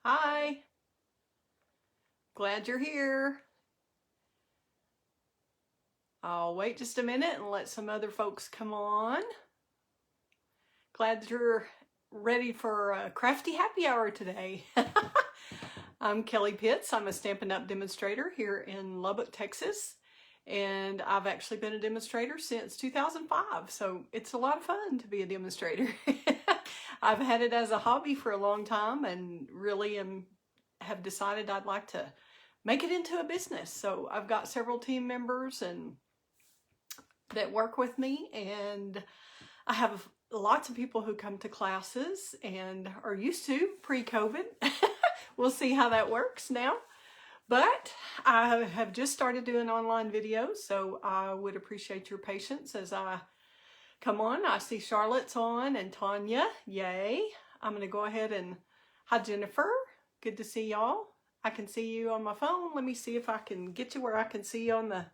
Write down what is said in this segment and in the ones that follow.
Hi, glad you're here. I'll wait just a minute and let some other folks come on. Glad that you're ready for a crafty happy hour today. I'm Kelley Pitts. I'm a Stampin' Up demonstrator here in Lubbock, Texas. And I've actually been a demonstrator since 2005, so it's a lot of fun to be a demonstrator. I've had it as a hobby for a long time and really have decided I'd like to make it into a business. So I've got several team members that work with me, and I have lots of people who come to classes and are used to pre-COVID. We'll see how that works now. But I have just started doing online videos, so I would appreciate your patience as I come on. I see Charlotte's on and Tanya. Yay. I'm going to go ahead and, hi Jennifer. Good to see y'all. I can see you on my phone. Let me see if I can get you where I can see you on the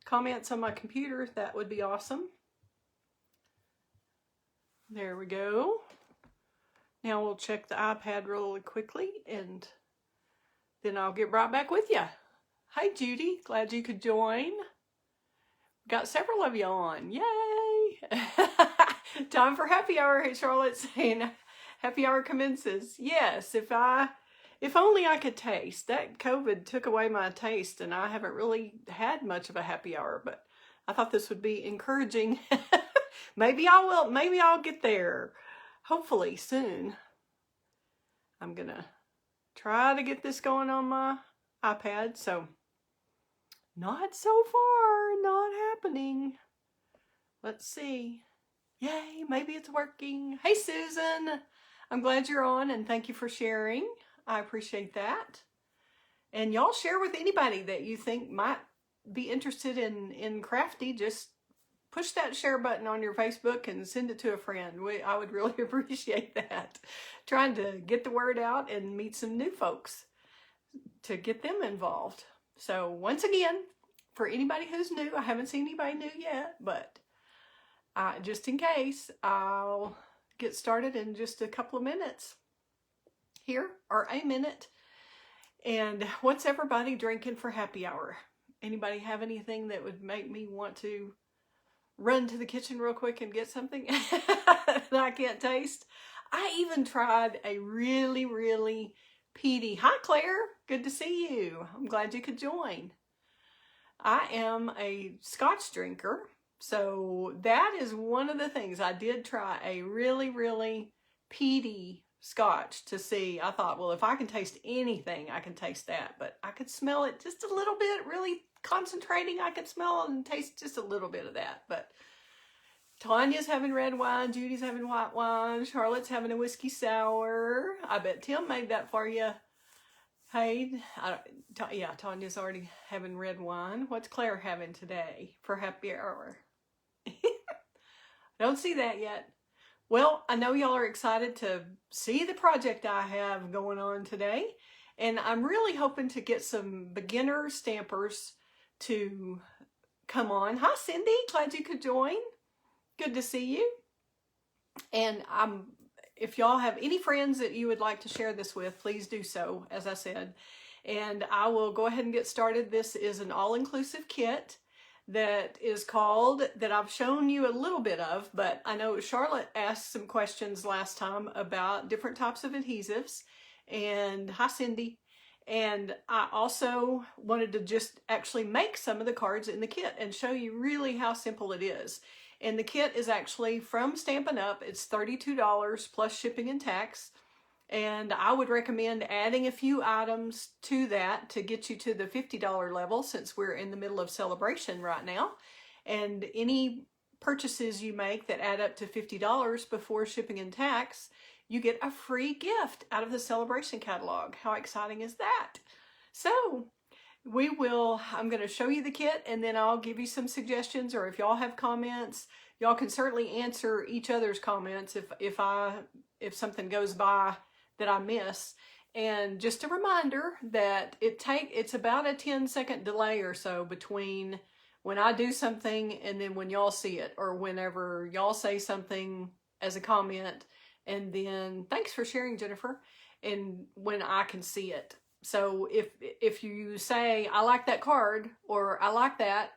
comments on my computer. That would be awesome. There we go. Now we'll check the iPad really quickly and then I'll get right back with you. Hi Judy, glad you could join. Got several of you on, yay! Time for happy hour. Hey Charlotte saying happy hour commences. Yes, if only I could taste. That COVID took away my taste and I haven't really had much of a happy hour, but I thought this would be encouraging. Maybe I'll get there. Hopefully soon. I'm gonna try to get this going on my iPad, so not so far, not happening. Let's see. Yay, maybe it's working. Hey Susan, I'm glad you're on and thank you for sharing. I appreciate that. And y'all share with anybody that you think might be interested in crafty. Just push that share button on your Facebook and send it to a friend. I would really appreciate that. Trying to get the word out and meet some new folks to get them involved. So once again, for anybody who's new, I haven't seen anybody new yet, but just in case, I'll get started in just a couple of minutes here, or a minute. And what's everybody drinking for happy hour? Anybody have anything that would make me want to run to the kitchen real quick and get something that I can't taste? I even tried a really, really peaty. Hi Claire, good to see you. I'm glad you could join. I am a Scotch drinker, so that is one of the things. I did try a really, really peaty Scotch to see. I thought, well, if I can taste anything, I can taste that, but I could smell it just a little bit, really concentrating. I could smell and taste just a little bit of that. But Tanya's having red wine, Judy's having white wine, Charlotte's having a whiskey sour. I bet Tim made that for you. Hey, yeah, Tanya's already having red wine. What's Claire having today for happy hour? Don't see that yet. Well, I know y'all are excited to see the project I have going on today. And I'm really hoping to get some beginner stampers to come on. Hi, Cindy. Glad you could join. Good to see you. And if y'all have any friends that you would like to share this with, please do so, as I said. And I will go ahead and get started. This is an all-inclusive kit that is called, that I've shown you a little bit of, but I know Charlotte asked some questions last time about different types of adhesives. And hi, Cindy. And I also wanted to just actually make some of the cards in the kit and show you really how simple it is. And the kit is actually from Stampin' Up. It's $32 plus shipping and tax. And I would recommend adding a few items to that to get you to the $50 level, since we're in the middle of celebration right now. And any purchases you make that add up to $50 before shipping and tax, you get a free gift out of the celebration catalog. How exciting is that? So I'm going to show you the kit and then I'll give you some suggestions, or if y'all have comments, y'all can certainly answer each other's comments if something goes by that I miss. And just a reminder that it's about a 10-second delay or so between when I do something and then when y'all see it, or whenever y'all say something as a comment. And then, thanks for sharing, Jennifer. and when I can see it. So if you say, I like that card, or I like that,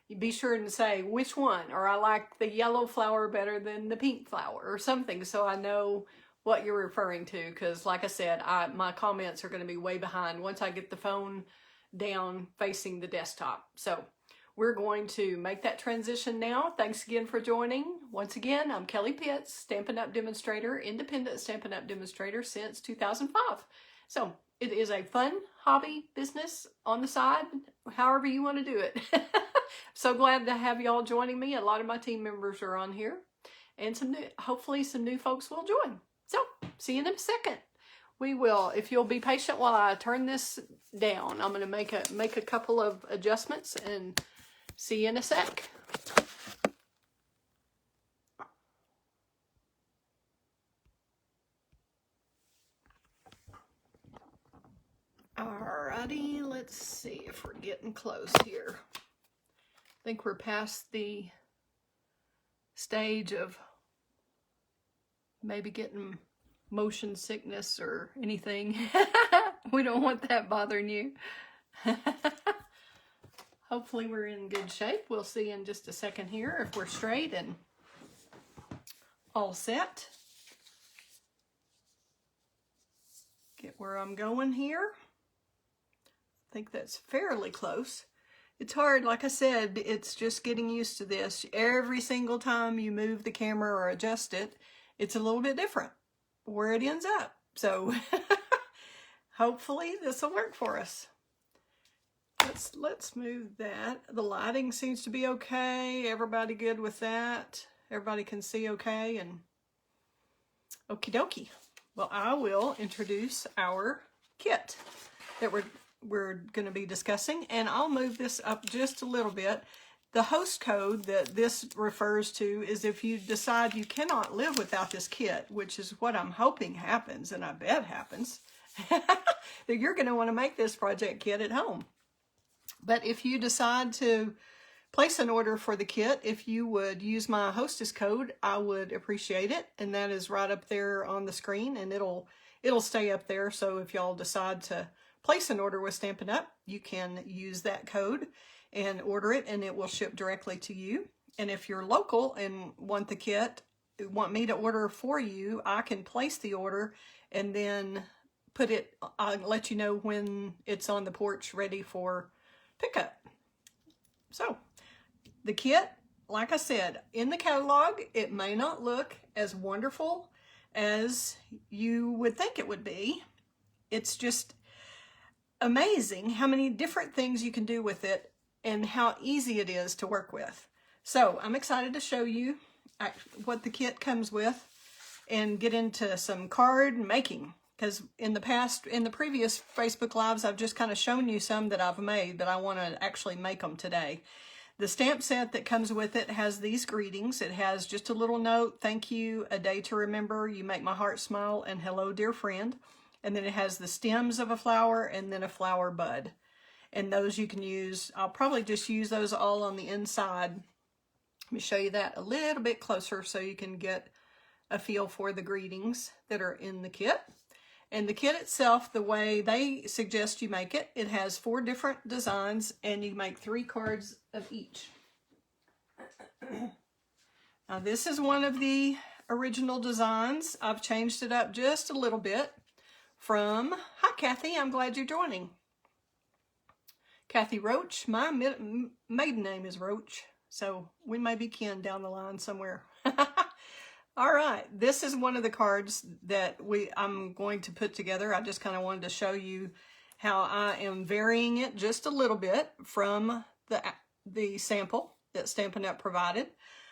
you be sure to say which one, or I like the yellow flower better than the pink flower, or something, so I know what you're referring to. Because like I said, my comments are going to be way behind once I get the phone down facing the desktop. So we're going to make that transition now. Thanks again for joining. Once again, I'm Kelley Pitts, Stampin' Up! Demonstrator, independent Stampin' Up! Demonstrator since 2005. So it is a fun hobby business on the side, however you want to do it. So glad to have y'all joining me. A lot of my team members are on here, and hopefully some new folks will join. So see you in a second. We will, if you'll be patient while I turn this down. I'm going to make a couple of adjustments and see you in a sec. Alrighty, let's see if we're getting close here. I think we're past the stage of maybe getting motion sickness or anything. We don't want that bothering you. Hopefully we're in good shape. We'll see in just a second here if we're straight and all set. Get where I'm going here. I think that's fairly close. It's hard, like I said, it's just getting used to this. Every single time you move the camera or adjust it, it's a little bit different where it ends up. So hopefully this will work for us. Let's move that. The lighting seems to be okay. Everybody good with that? Everybody can see okay, and okie dokie. Well, I will introduce our kit that we're going to be discussing, and I'll move this up just a little bit. The host code that this refers to is if you decide you cannot live without this kit, which is what I'm hoping happens, and I bet happens, that you're going to want to make this project kit at home. But if you decide to place an order for the kit, if you would use my hostess code, I would appreciate it. And that is right up there on the screen, and it'll stay up there. So if y'all decide to place an order with Stampin' Up, you can use that code and order it, and it will ship directly to you. And if you're local and want the kit, want me to order for you, I can place the order and then I'll let you know when it's on the porch ready for pickup. So the kit, like I said, in the catalog, it may not look as wonderful as you would think it would be. It's just amazing how many different things you can do with it and how easy it is to work with. So I'm excited to show you what the kit comes with and get into some card making. Because in the previous Facebook Lives, I've just kind of shown you some that I've made, but I want to actually make them today. The stamp set that comes with it has these greetings. It has just a little note, thank you, a day to remember, you make my heart smile, and hello, dear friend. And then it has the stems of a flower and then a flower bud. And those you can use, I'll probably just use those all on the inside. Let me show you that a little bit closer so you can get a feel for the greetings that are in the kit. And the kit itself, the way they suggest you make it, it has 4 different designs, and you make 3 cards of each. Now this is one of the original designs. I've changed it up just a little bit from, hi Kathy, I'm glad you're joining. Kathy Roach, my maiden name is Roach, so we may be kin down the line somewhere. All right, this is one of the cards that I'm going to put together. I just kind of wanted to show you how I am varying it just a little bit from the sample that Stampin' Up! Provided.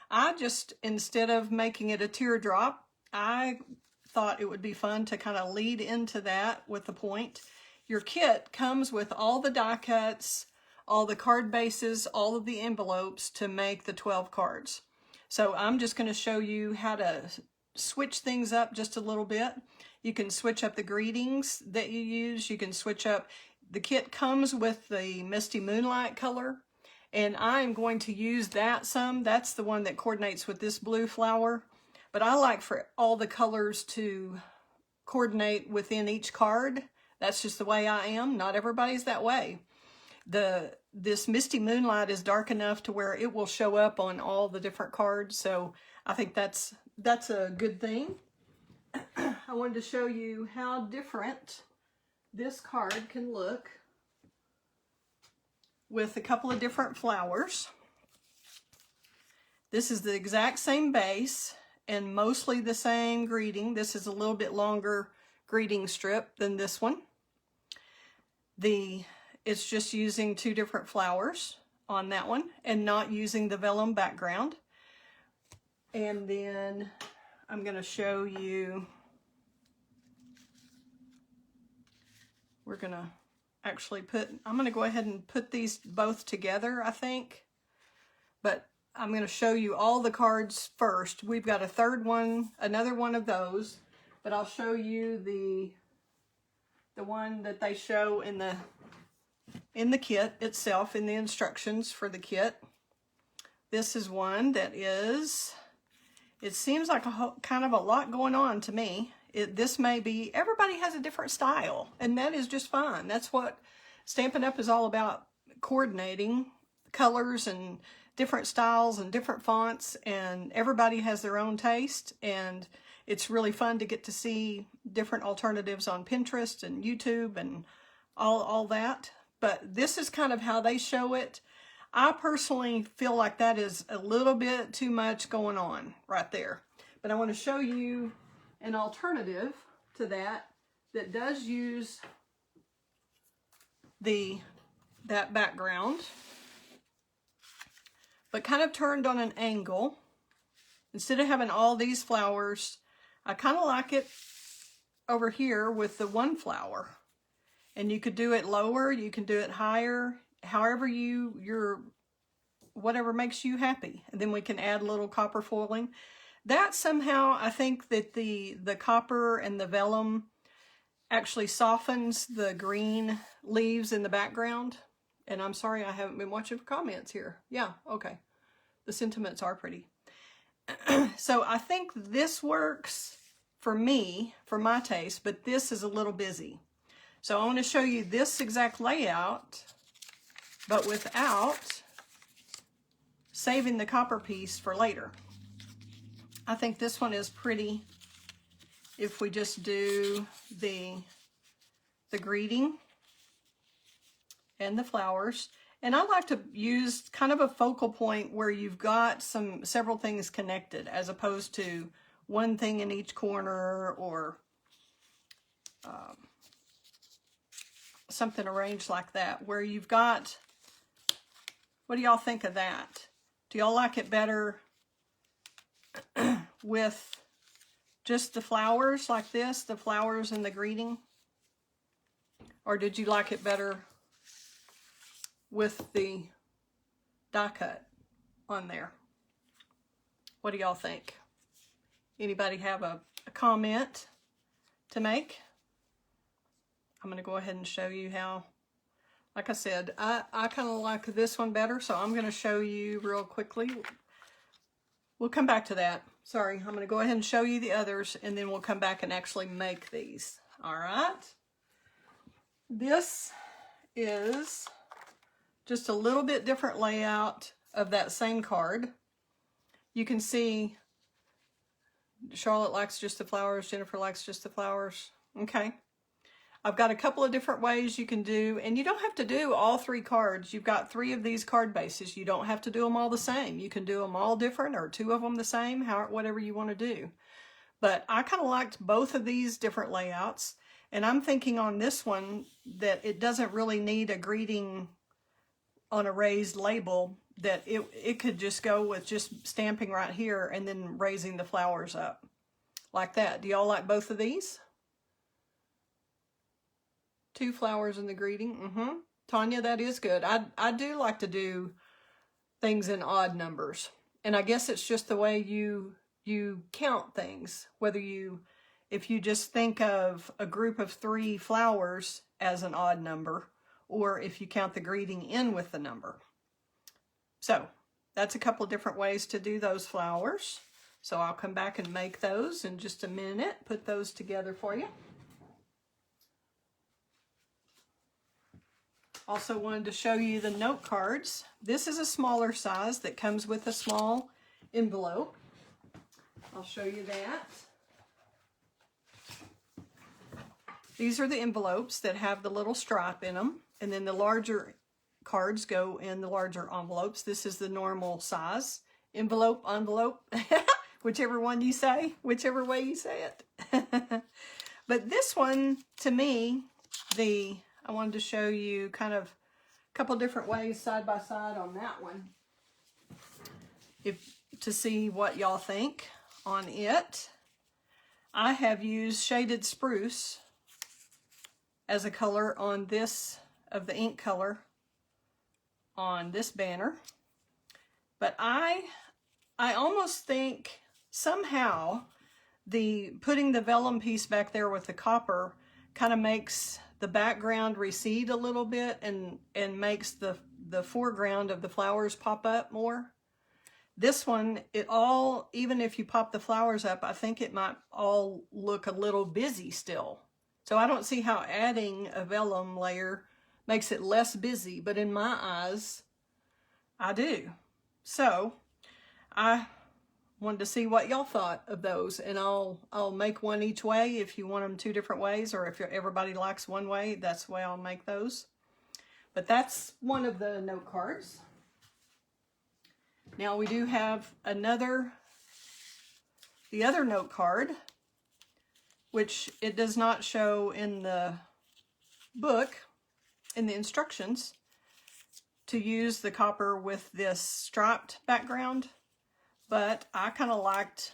I just, instead of making it a teardrop, I thought it would be fun to kind of lead into that with the point. Your kit comes with all the die cuts, all the card bases, all of the envelopes to make the 12 cards. So I'm just going to show you how to switch things up just a little bit. You can switch up the greetings that you use. You can switch up, the kit comes with the Misty Moonlight color, and I'm going to use that some. That's the one that coordinates with this blue flower. But I like for all the colors to coordinate within each card. That's just the way I am. Not everybody's that way. This Misty Moonlight is dark enough to where it will show up on all the different cards, so I think that's a good thing. I wanted to show you how different this card can look with a couple of different flowers. This is the exact same base and mostly the same greeting. This is a little bit longer greeting strip than this one. It's just using two different flowers on that one and not using the vellum background. And then I'm going to show you, we're going to actually I'm going to go ahead and put these both together, I think. But I'm going to show you all the cards first. We've got a third one, another one of those, but I'll show you the one that they show in the kit itself, in the instructions for the kit. This is one that is, it seems like kind of a lot going on to me. This may be, everybody has a different style, and that is just fine. That's what Stampin' Up! Is all about, coordinating colors and different styles and different fonts, and everybody has their own taste, and it's really fun to get to see different alternatives on Pinterest and YouTube and all that. But this is kind of how they show it. I personally feel like that is a little bit too much going on right there. But I want to show you an alternative to that does use that background, but kind of turned on an angle. Instead of having all these flowers, I kind of like it over here with the one flower. And you could do it lower, you can do it higher, however whatever makes you happy. And then we can add a little copper foiling. That somehow, I think that the copper and the vellum actually softens the green leaves in the background. And I'm sorry, I haven't been watching for comments here. Yeah, okay. The sentiments are pretty. So I think this works for me, for my taste, but this is a little busy. So I want to show you this exact layout, but without saving the copper piece for later. I think this one is pretty if we just do the greeting and the flowers. And I like to use kind of a focal point where you've got several things connected, as opposed to one thing in each corner, or something arranged like that, where you've got, what do y'all think of that? Do y'all like it better with just the flowers like this, the flowers and the greeting? Or did you like it better with the die cut on there? What do y'all think? Anybody have a comment to make? I'm going to go ahead and show you how, like I said, I kind of like this one better, so I'm going to show you real quickly. We'll come back to that. Sorry, I'm going to go ahead and show you the others, and then we'll come back and actually make these. All right. This is just a little bit different layout of that same card. You can see Charlotte likes just the flowers, Jennifer likes just the flowers. Okay. I've got a couple of different ways you can do, and you don't have to do all three cards. You've got 3 of these card bases. You don't have to do them all the same. You can do them all different, or 2 of them the same, whatever you want to do. But I kind of liked both of these different layouts, and I'm thinking on this one that it doesn't really need a greeting on a raised label, that it could just go with just stamping right here and then raising the flowers up like that. Do y'all like both of these? 2 flowers in the greeting. Tanya, that is good. I do like to do things in odd numbers. And I guess it's just the way you count things. If you just think of a group of 3 flowers as an odd number, or if you count the greeting in with the number. So that's a couple of different ways to do those flowers. So I'll come back and make those in just a minute, put those together for you. Also wanted to show you the note cards. This is a smaller size that comes with a small envelope. I'll show you that. These are the envelopes that have the little stripe in them, and then the larger cards go in the larger envelopes. This is the normal size envelope, whichever one you say, whichever way you say it. But this one, to me, I wanted to show you kind of a couple different ways side by side on that one, to see what y'all think on it. I have used shaded spruce as a color on this, of the ink color on this banner. But I almost think somehow putting the vellum piece back there with the copper kind of makes the background recede a little bit and makes the foreground of the flowers pop up more. This one, even if you pop the flowers up, I think it might all look a little busy still. So I don't see how adding a vellum layer makes it less busy, but in my eyes, I do. So I wanted to see what y'all thought of those, and I'll make one each way if you want them two different ways, or if everybody likes one way, that's the way I'll make those. But that's one of the note cards. Now we do have the other note card, which it does not show in the book, in the instructions, to use the copper with this striped background. But I kind of liked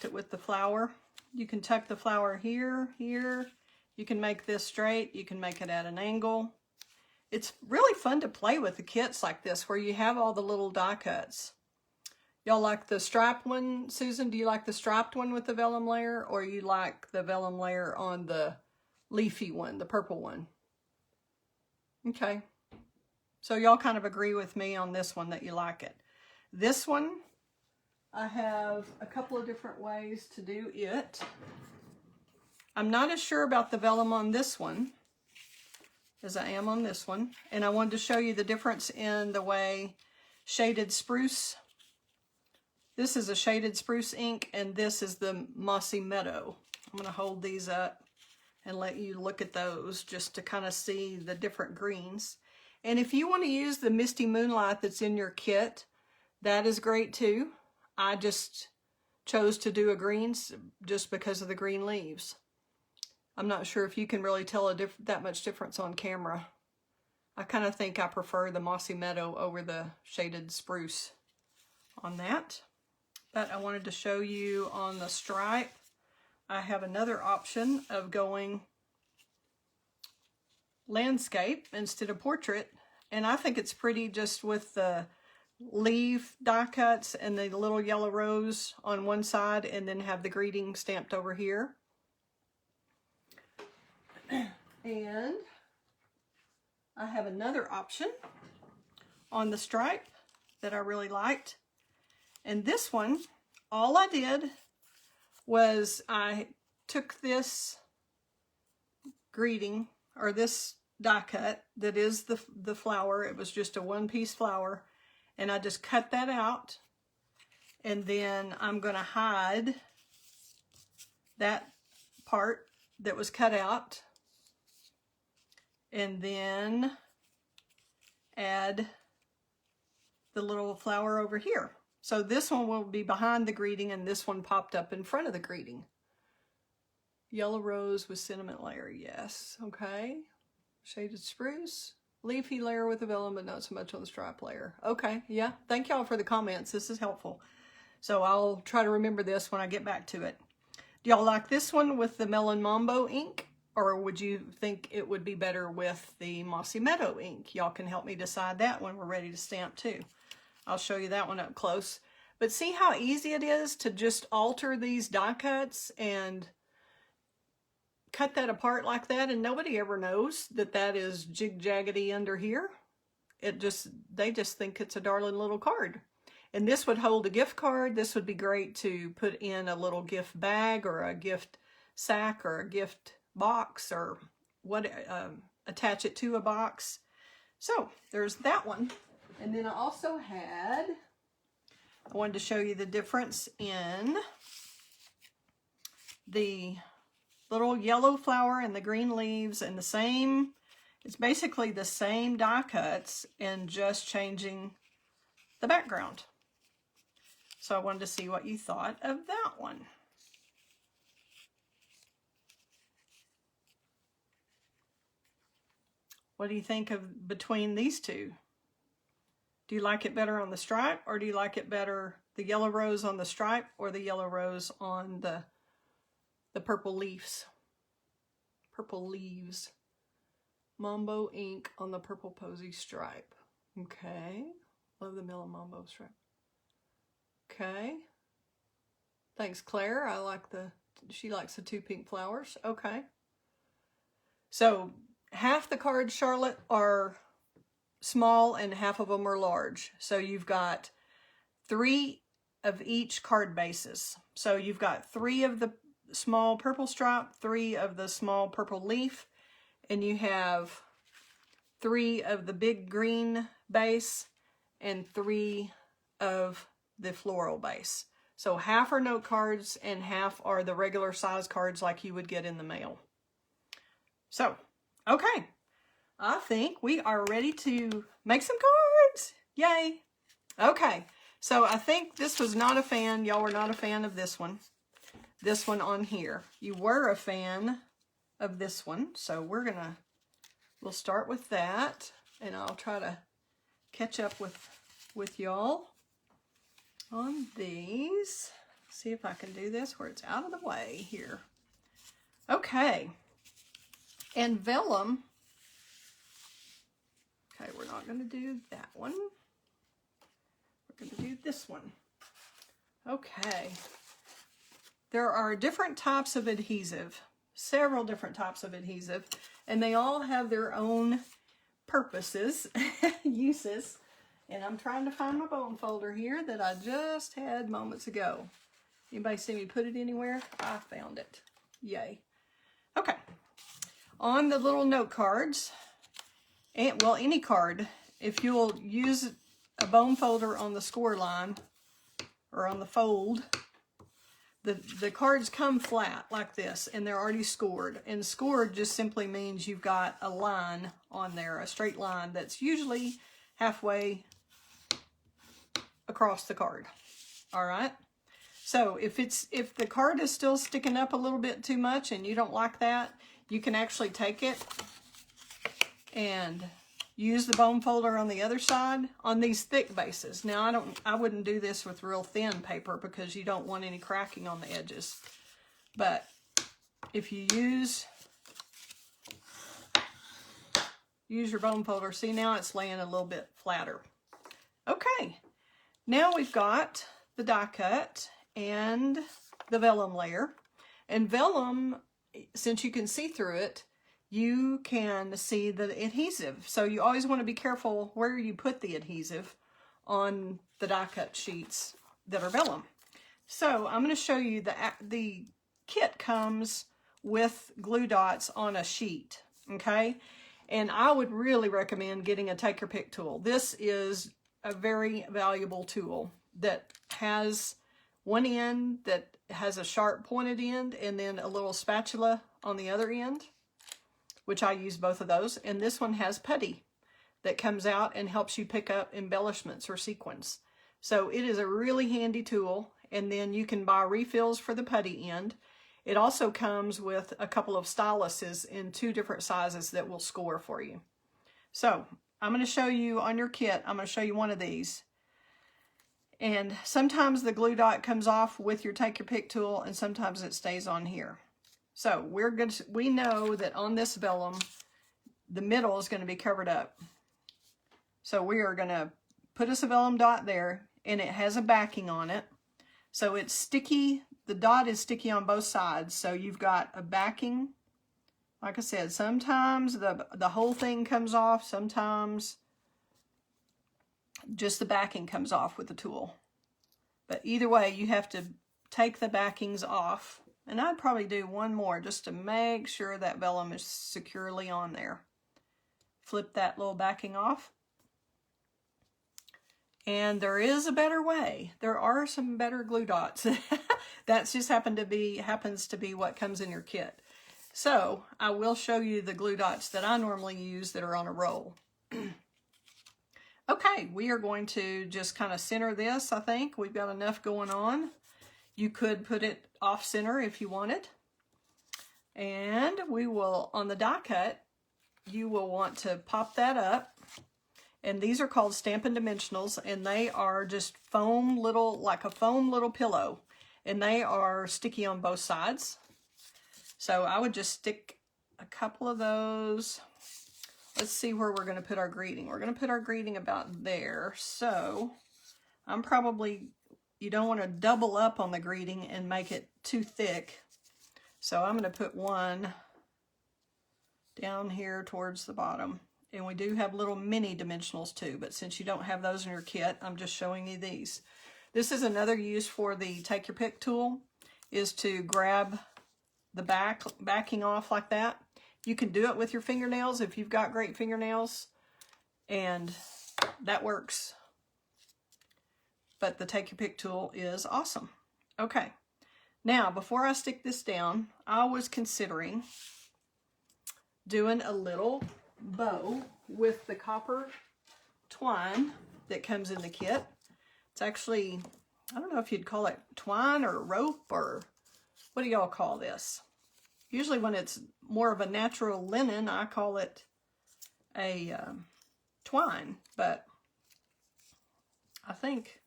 it with the flower. You can tuck the flower here. You can make this straight. You can make it at an angle. It's really fun to play with the kits like this, where you have all the little die cuts. Y'all like the striped one? Susan, do you like the striped one with the vellum layer, or you like the vellum layer on the leafy one, the purple one? Okay. So y'all kind of agree with me on this one, that you like it. This one, I have a couple of different ways to do it. I'm not as sure about the vellum on this one as I am on this one. And I wanted to show you the difference in the way shaded spruce. This is a shaded spruce ink, and this is the mossy meadow. I'm going to hold these up and let you look at those just to kind of see the different greens. And if you want to use the Misty Moonlight that's in your kit, that is great too. I just chose to do a greens just because of the green leaves. I'm not sure if you can really tell that much difference on camera. I kind of think I prefer the mossy meadow over the shaded spruce on that. But I wanted to show you on the stripe, I have another option of going landscape instead of portrait, and I think it's pretty just with the leaf die cuts and the little yellow rose on one side, and then have the greeting stamped over here. And I have another option on the stripe that I really liked, and this one, all I did was I took this greeting, or this die cut that is the flower. It was just a one-piece flower, and I just cut that out, and then I'm going to hide that part that was cut out, and then add the little flower over here. So this one will be behind the greeting, and this one popped up in front of the greeting. Yellow rose with cinnamon layer, yes. Okay. Shaded spruce. Leafy layer with a vellum, but not so much on the stripe layer. Okay, yeah. Thank y'all for the comments. This is helpful. So I'll try to remember this when I get back to it. Do y'all like this one with the Melon Mambo ink? Or would you think it would be better with the Mossy Meadow ink? Y'all can help me decide that when we're ready to stamp too. I'll show you that one up close. But see how easy it is to just alter these die cuts and cut that apart like that, and nobody ever knows that that is jig-jaggedy under here. they just think it's a darling little card. And this would hold a gift card. This would be great to put in a little gift bag or a gift sack or a gift box, or what, attach it to a box. So there's that one. And then I also I wanted to show you the difference in the little yellow flower and the green leaves, and it's basically the same die cuts and just changing the background. So I wanted to see what you thought of that one. What do you think of between these two? Do you like it better on the stripe, or do you like it better, the yellow rose on the stripe or the yellow rose on the purple leaves? Purple leaves. Mambo ink on the purple posy stripe. Okay. Love the Mellow Mambo stripe. Okay. Thanks, Claire. She likes the 2 pink flowers. Okay. So half the cards, Charlotte, are small and half of them are large. So you've got 3 of each card bases. So you've got 3 of the small purple stripe, 3 of the small purple leaf, and you have 3 of the big green base and 3 of the floral base. So half are note cards and half are the regular size cards like you would get in the mail. So, okay. I think we are ready to make some cards. Yay. Okay. So I think this was not a fan. Y'all were not a fan of this one. This one on here. You were a fan of this one. So we'll start with that. And I'll try to catch up with y'all on these. See if I can do this where it's out of the way here. Okay. And vellum. Okay, we're not going to do that one. We're going to do this one. Okay. There are different types of adhesive, several different types of adhesive, and they all have their own purposes, uses. And I'm trying to find my bone folder here that I just had moments ago. Anybody see me put it anywhere? I found it. Yay. Okay. On the little note cards, and well, any card, if you'll use a bone folder on the score line or on the fold, the cards come flat like this, and they're already scored. And scored just simply means you've got a line on there, a straight line that's usually halfway across the card. All right. So if the card is still sticking up a little bit too much and you don't like that, you can actually take it and use the bone folder on the other side on these thick bases. Now I wouldn't do this with real thin paper because you don't want any cracking on the edges. But if you use your bone folder, see, now it's laying a little bit flatter. Okay, now we've got the die cut and the vellum layer. And vellum, since you can see through it, you can see the adhesive. So you always want to be careful where you put the adhesive on the die cut sheets that are vellum. So I'm going to show you the kit comes with glue dots on a sheet, okay? And I would really recommend getting a take your pick tool. This is a very valuable tool that has one end that has a sharp pointed end and then a little spatula on the other end, which I use both of those. And this one has putty that comes out and helps you pick up embellishments or sequins. So it is a really handy tool. And then you can buy refills for the putty end. It also comes with a couple of styluses in 2 different sizes that will score for you. So I'm going to show you on your kit, I'm going to show you one of these. And sometimes the glue dot comes off with your take your pick tool, and sometimes it stays on here. So we know that on this vellum, the middle is going to be covered up. So we are going to put us a vellum dot there, and it has a backing on it. So it's sticky. The dot is sticky on both sides. So you've got a backing. Like I said, sometimes the whole thing comes off. Sometimes just the backing comes off with the tool. But either way, you have to take the backings off. And I'd probably do one more just to make sure that vellum is securely on there. Flip that little backing off. And there is a better way. There are some better glue dots. That's just happens to be what comes in your kit. So I will show you the glue dots that I normally use that are on a roll. Okay, we are going to just kind of center this. I think we've got enough going on. You could put it off center if you wanted. And we will, on the die cut, you will want to pop that up. And these are called Stampin' Dimensionals, and they are just foam little, like a foam little pillow. And they are sticky on both sides. So I would just stick a couple of those. Let's see where we're going to put our greeting. We're going to put our greeting about there. So I'm probably, you don't want to double up on the greeting and make it too thick. So I'm going to put one down here towards the bottom. And we do have little mini dimensionals too, but since you don't have those in your kit, I'm just showing you these. This is another use for the Take Your Pick tool, is to grab the backing off like that. You can do it with your fingernails if you've got great fingernails, and that works. But the Take Your Pick tool is awesome. Okay, now before I stick this down, I was considering doing a little bow with the copper twine that comes in the kit. It's actually, I don't know if you'd call it twine or rope, or what do y'all call this? Usually when it's more of a natural linen, I call it a twine, but I think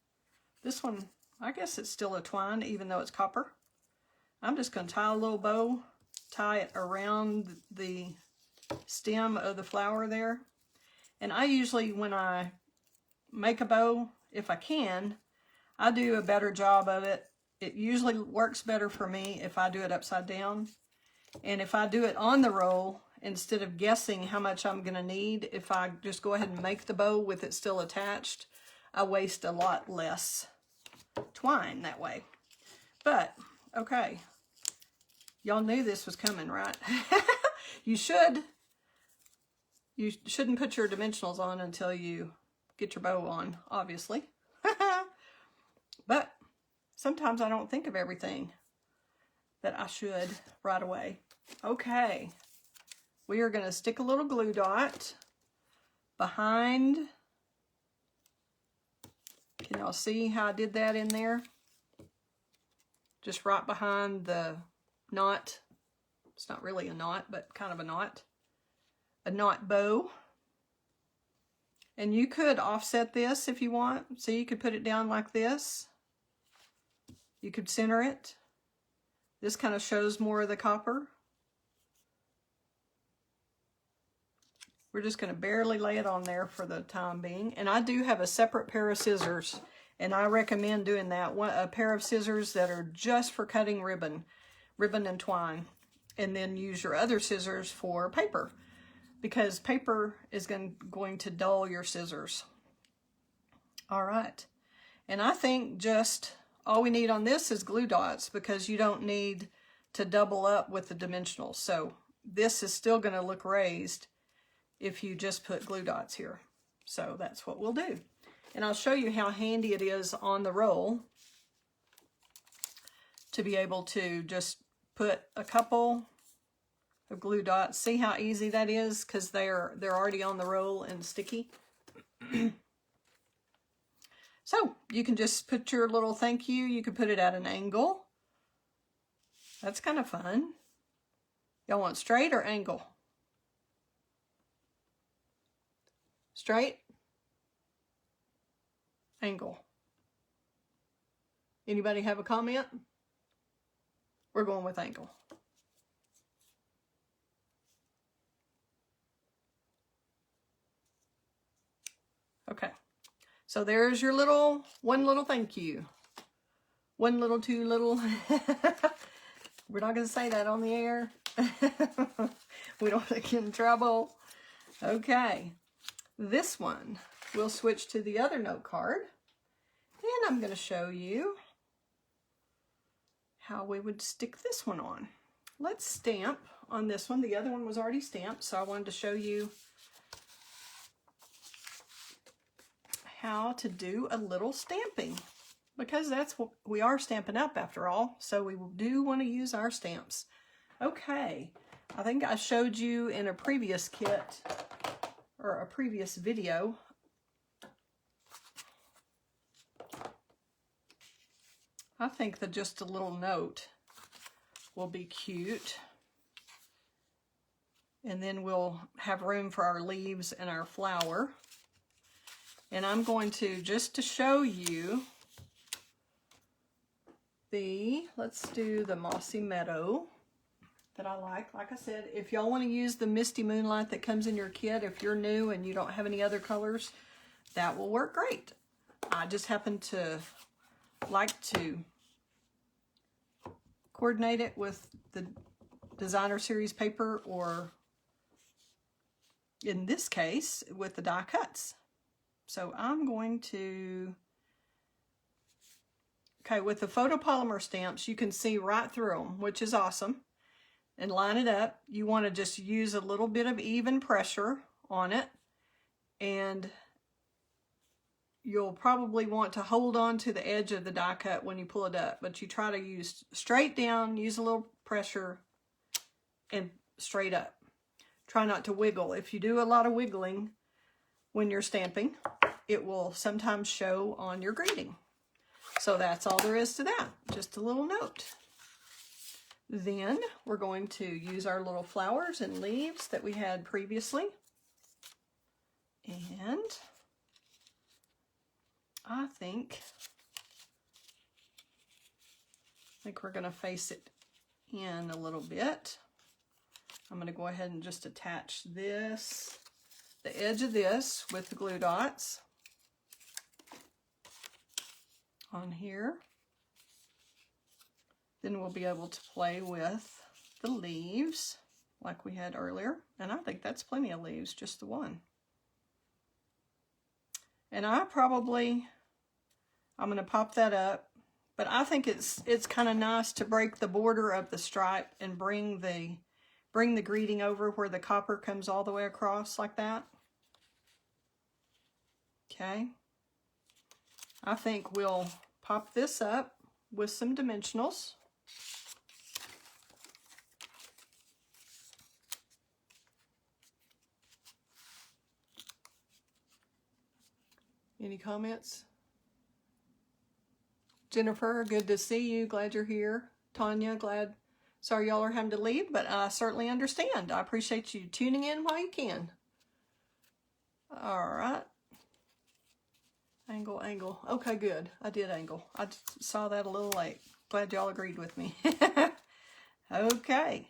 this one, I guess it's still a twine even though it's copper. I'm just going to tie a little bow, tie it around the stem of the flower there. And I usually, when I make a bow, if I can, I do a better job of it. It usually works better for me if I do it upside down. And if I do it on the roll, instead of guessing how much I'm going to need, if I just go ahead and make the bow with it still attached, I waste a lot less twine that way. But, okay. Y'all knew this was coming, right? You shouldn't put your dimensionals on until you get your bow on, obviously. But sometimes I don't think of everything that I should right away. Okay, we are going to stick a little glue dot behind. Can y'all see how I did that in there? Just right behind the knot. It's not really a knot, but kind of a knot. A knot bow. And you could offset this if you want. So you could put it down like this. You could center it. This kind of shows more of the copper. We're just going to barely lay it on there for the time being. And I do have a separate pair of scissors, and I recommend doing that. A pair of scissors that are just for cutting ribbon and twine. And then use your other scissors for paper, because paper is going to dull your scissors. All right. And I think just all we need on this is glue dots, because you don't need to double up with the dimensionals. So this is still going to look raised if you just put glue dots here. So that's what we'll do. And I'll show you how handy it is on the roll to be able to just put a couple of glue dots. See how easy that is, because they're already on the roll and sticky. So you can just put your little thank you. You can put it at an angle. That's kind of fun. Y'all want straight or angle? Straight? Angle. Anybody have a comment? We're going with angle. Okay. So there's your one little thank you. One little, two little. We're not going to say that on the air. We don't get in trouble. Okay. This one we'll switch to the other note card, and I'm going to show you how we would stick this one on. Let's stamp on this one. The other one was already stamped, so I wanted to show you how to do a little stamping, because that's what we are, Stampin' Up after all, so we do want to use our stamps. Okay, I think I showed you in a previous kit or a previous video I think that just a little note will be cute. And then we'll have room for our leaves and our flower. And I'm going to, just to show you let's do the Mossy Meadow that I like. Like I said, if y'all want to use the Misty Moonlight that comes in your kit, if you're new and you don't have any other colors, that will work great. I just happen to like to coordinate it with the designer series paper, or in this case with the die cuts. So I'm going to, okay, with the photopolymer stamps you can see right through them, which is awesome, and line it up. You want to just use a little bit of even pressure on it, and you'll probably want to hold on to the edge of the die cut when you pull it up, but you try to use straight down, use a little pressure, and straight up. Try not to wiggle. If you do a lot of wiggling when you're stamping, it will sometimes show on your greeting. So that's all there is to that, just a little note. Then we're going to use our little flowers and leaves that we had previously. And I think we're going to face it in a little bit. I'm going to go ahead and just attach this, the edge of this, with the glue dots on here. Then we'll be able to play with the leaves like we had earlier. And I think that's plenty of leaves, just the one. And I'm going to pop that up, but I think it's kind of nice to break the border of the stripe and bring the greeting over where the copper comes all the way across like that. Okay. I think we'll pop this up with some dimensionals. Any comments? Jennifer, good to see you. Glad you're here. Tanya, sorry y'all are having to leave, but I certainly understand. I appreciate you tuning in while you can. All right. Angle. Okay, good. I did angle. I saw that a little late. Glad y'all agreed with me. Okay.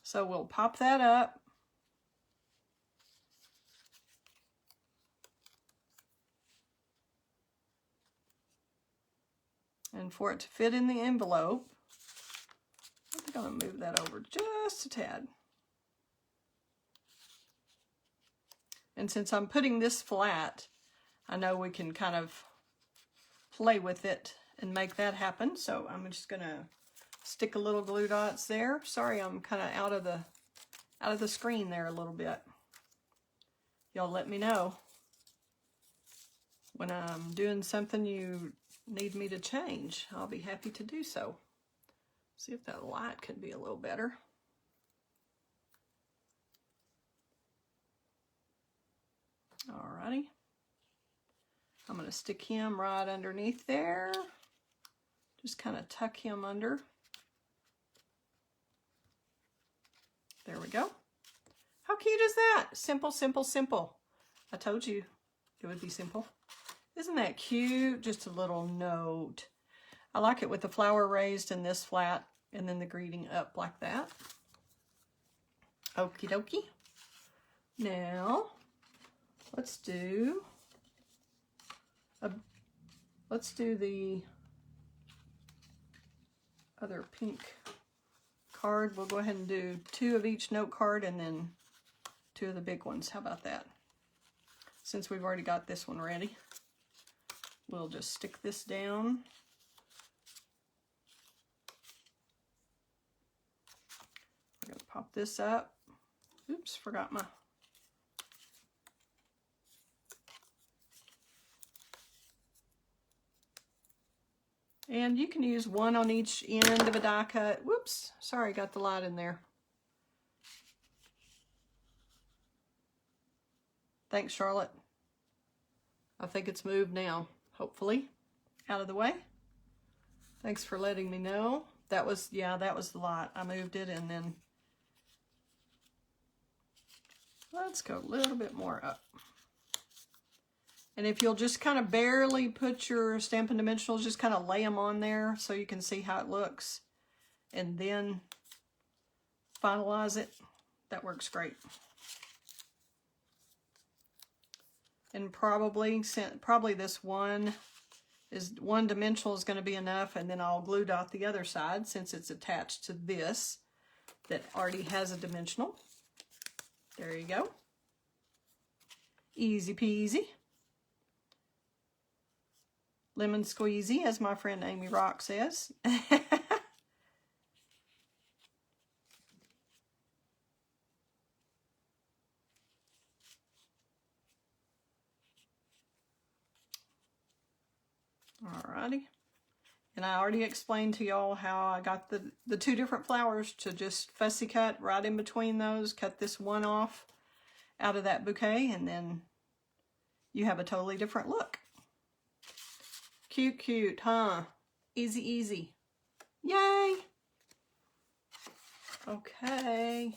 So we'll pop that up. And for it to fit in the envelope, I'm going to move that over just a tad. And since I'm putting this flat, I know we can kind of play with it and make that happen. So I'm just going to stick a little glue dots there. Sorry, I'm kind of out of the screen there a little bit. Y'all let me know when I'm doing something you need me to change. I'll be happy to do so. See if that light could be a little better. Alrighty. I'm going to stick him right underneath there. Just kind of tuck him under. There we go. How cute is that? Simple, simple, simple. I told you it would be simple. Isn't that cute? Just a little note. I like it with the flower raised and this flat, and then the greeting up like that. Okie dokie. Now, let's do the other pink card. We'll go ahead and do 2 of each note card and then 2 of the big ones. How about that? Since we've already got this one ready, we'll just stick this down. I'm going to pop this up. Oops, forgot my... And you can use one on each end of a die cut. Whoops, sorry, got the light in there. Thanks, Charlotte. I think it's moved now, hopefully. Out of the way. Thanks for letting me know. That was, yeah, that was the light. I moved it and then... Let's go a little bit more up. And if you'll just kind of barely put your Stampin' Dimensionals, just kind of lay them on there so you can see how it looks. And then finalize it. That works great. And probably this one dimensional is going to be enough, and then I'll glue dot the other side since it's attached to this that already has a dimensional. There you go. Easy peasy. Lemon squeezy, as my friend Amy Rock says. Alrighty. And I already explained to y'all how I got the 2 different flowers to just fussy cut right in between those. Cut this one off out of that bouquet, and then you have a totally different look. Cute, cute, huh? Easy, easy. Yay! Okay.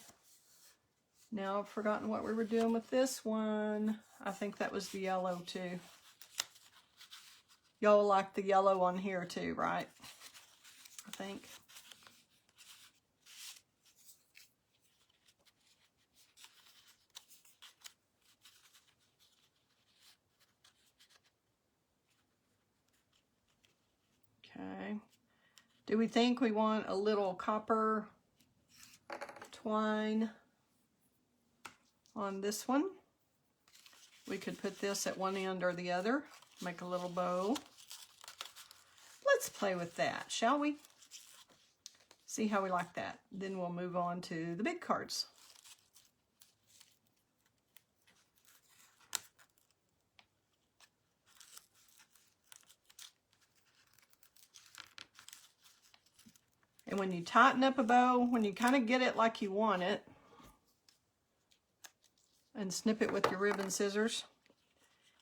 Now I've forgotten what we were doing with this one. I think that was the yellow too. Y'all like the yellow on here too, right? I think. Okay. Do we think we want a little copper twine on this one? We could put this at one end or the other, make a little bow. Let's play with that, shall we? See how we like that. Then we'll move on to the big cards. And when you tighten up a bow, when you kind of get it like you want it, and snip it with your ribbon scissors,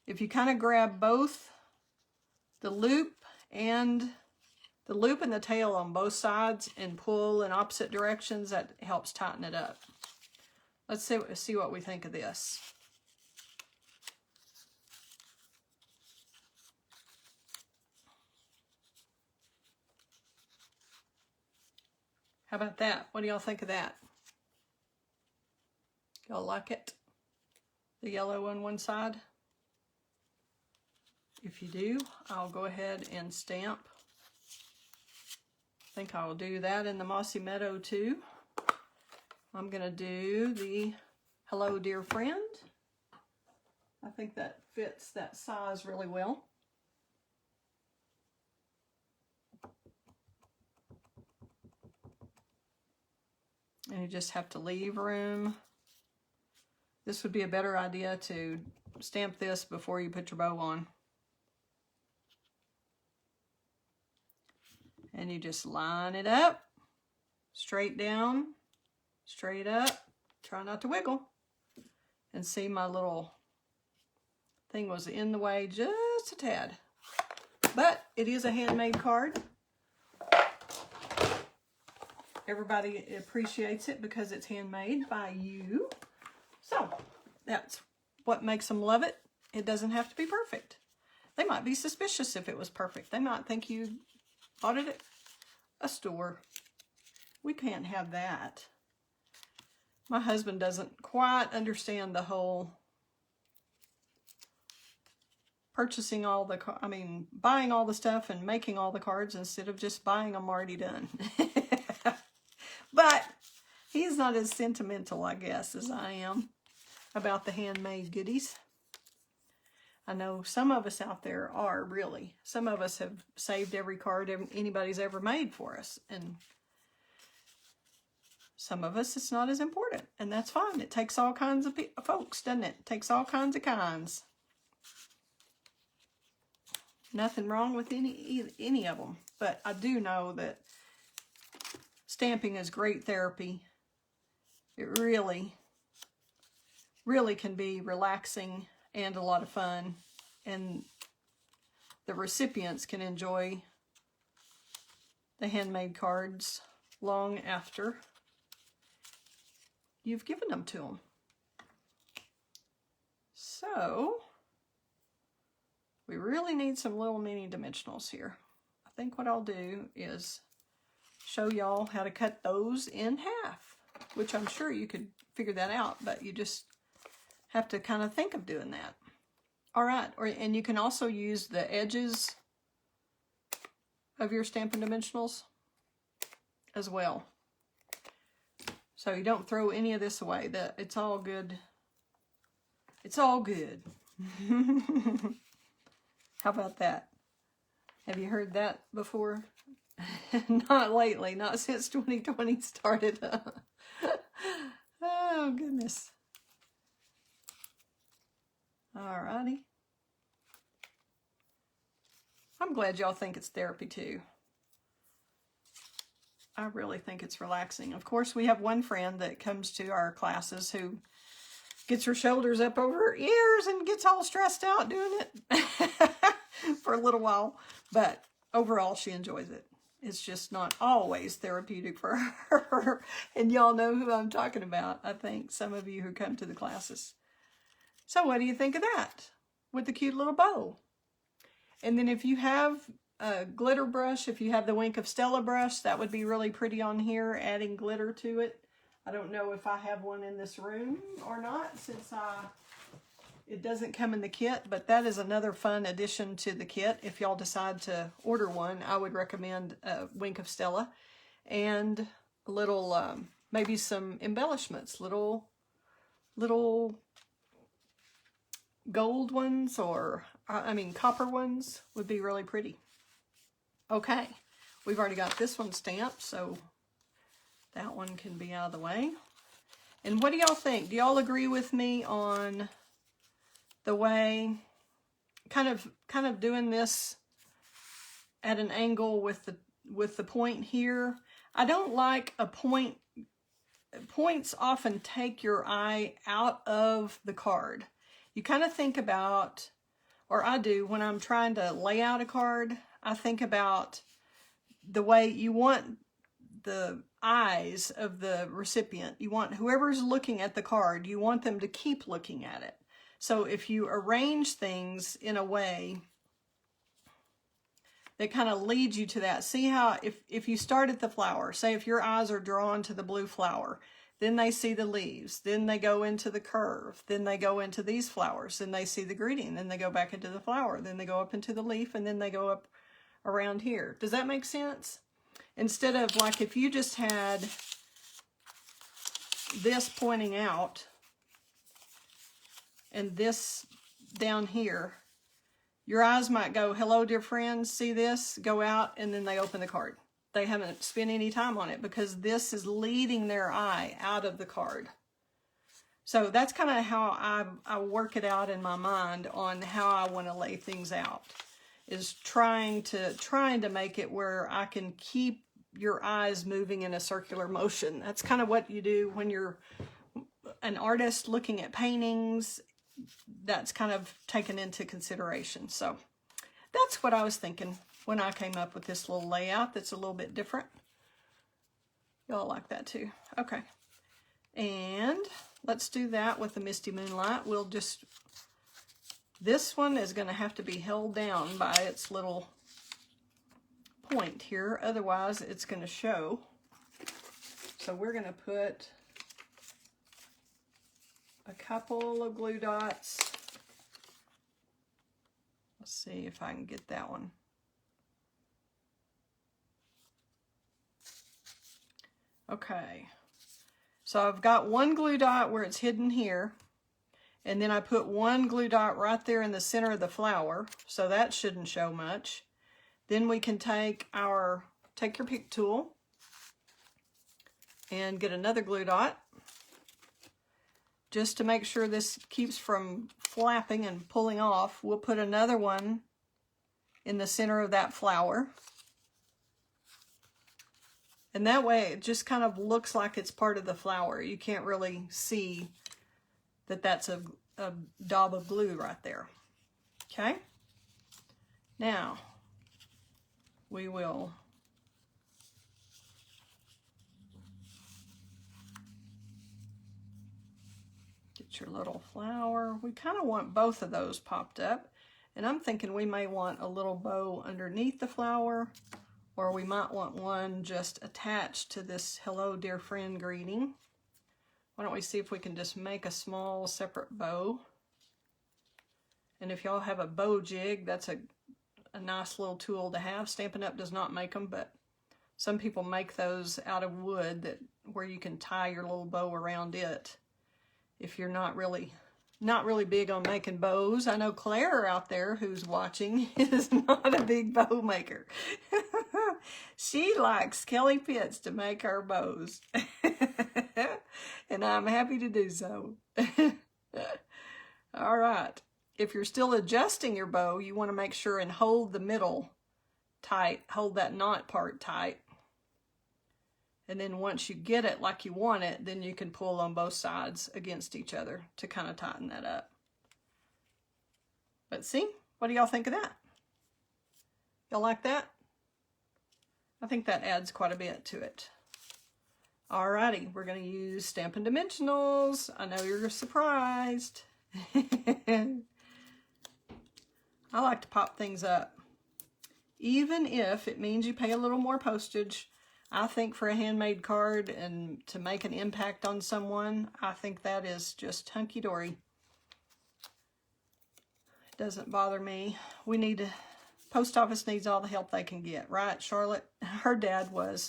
if you kind of grab both the loop and the tail on both sides and pull in opposite directions, that helps tighten it up. Let's see what we think of this. How about that? What do y'all think of that? Y'all like it? The yellow on one side? If you do, I'll go ahead and stamp. I think I'll do that in the Mossy Meadow too. I'm going to do the Hello Dear Friend. I think that fits that size really well. And you just have to leave room. This would be a better idea to stamp this before you put your bow on. And you just line it up, straight down, straight up. Try not to wiggle. And see, my little thing was in the way just a tad. But it is a handmade card. Everybody appreciates it because it's handmade by you. So that's what makes them love it. It doesn't have to be perfect. They might be suspicious if it was perfect. They might think you bought it at a store. We can't have that. My husband doesn't quite understand the whole purchasing all the, buying all the stuff and making all the cards instead of just buying them already done. But he's not as sentimental, I guess, as I am. about the handmade goodies. I know some of us out there are, really. Some of us have saved every card anybody's ever made for us. And some of us, it's not as important. And that's fine. It takes all kinds of folks, doesn't it? It takes all kinds of kinds. Nothing wrong with any of them. But I do know that stamping is great therapy. It really, really can be relaxing and a lot of fun, and the recipients can enjoy the handmade cards long after you've given them to them. So we really need some little mini dimensionals here. I think what I'll do is show y'all how to cut those in half, which I'm sure you could figure that out, but you just have to kind of think of doing that. All right, and you can also use the edges of your Stampin' Dimensionals as well. So you don't throw any of this away. It's all good. It's all good. How about that? Have you heard that before? Not lately, not since 2020 started. Oh, goodness. Alrighty. I'm glad y'all think it's therapy too. I really think it's relaxing. Of course, we have one friend that comes to our classes who gets her shoulders up over her ears and gets all stressed out doing it for a little while. But overall, she enjoys it. It's just not always therapeutic for her. And y'all know who I'm talking about, I think, some of you who come to the classes. So what do you think of that with the cute little bow? And then if you have a glitter brush, if you have the Wink of Stella brush, that would be really pretty on here, adding glitter to it. I don't know if I have one in this room or not, since it doesn't come in the kit, but that is another fun addition to the kit. If y'all decide to order one, I would recommend Wink of Stella, and a little, maybe some embellishments, little gold ones, or I mean copper ones would be really pretty. Okay, we've already got this one stamped, so that one can be out of the way. And what do y'all think? Do y'all agree with me on the way, kind of doing this at an angle with the point here? I don't like a point. Points often take your eye out of the card. You kind of think about, or I do, when I'm trying to lay out a card, I think about the way you want the eyes of the recipient. You want whoever's looking at the card, you want them to keep looking at it. So if you arrange things in a way that kind of leads you to that, see how if you start at the flower, say if your eyes are drawn to the blue flower, then they see the leaves, then they go into the curve, then they go into these flowers, then they see the greeting, then they go back into the flower, then they go up into the leaf, and then they go up around here. Does that make sense? Instead of, like, if you just had this pointing out and this down here, your eyes might go, hello, dear friends, see this? Go out, and then they open the card. They haven't spent any time on it because this is leading their eye out of the card. So that's kind of how I work it out in my mind on how I want to lay things out, is trying to make it where I can keep your eyes moving in a circular motion. That's kind of what you do when you're an artist looking at paintings. That's kind of taken into consideration. So that's what I was thinking when I came up with this little layout that's a little bit different. Y'all like that too. Okay. And let's do that with the Misty Moonlight. We'll just, this one is going to have to be held down by its little point here. Otherwise, it's going to show. So we're going to put a couple of glue dots. Let's see if I can get that one. Okay, so I've got one glue dot where it's hidden here, And then I put one glue dot right there in the center of the flower, so that shouldn't show much. Then we can take your pick tool and get another glue dot, just to make sure this keeps from flapping and pulling off. We'll put another one in the center of that flower. And that way it just kind of looks like it's part of the flower. You can't really see that that's a daub of glue right there. Okay? Now, we will get your little flower. We kind of want both of those popped up. And I'm thinking we may want a little bow underneath the flower, or we might want one just attached to this hello dear friend greeting. Why don't we see if we can just make a small separate bow. And if y'all have a bow jig, that's a nice little tool to have. Stampin' Up does not make them, but some people make those out of wood where you can tie your little bow around it. If you're not really big on making bows. I know Claire out there who's watching is not a big bow maker. She likes Kelley Pitts to make her bows. And I'm happy to do so. All right. If you're still adjusting your bow, you want to make sure and hold the middle tight. Hold that knot part tight. And then once you get it like you want it, then you can pull on both sides against each other to kind of tighten that up. But see, what do y'all think of that? Y'all like that? I think that adds quite a bit to it. Alrighty, we're going to use Stampin' Dimensionals. I know you're surprised. I like to pop things up. Even if it means you pay a little more postage, I think for a handmade card and to make an impact on someone, I think that is just hunky-dory. It doesn't bother me. Post office needs all the help they can get, right, Charlotte? Her dad worked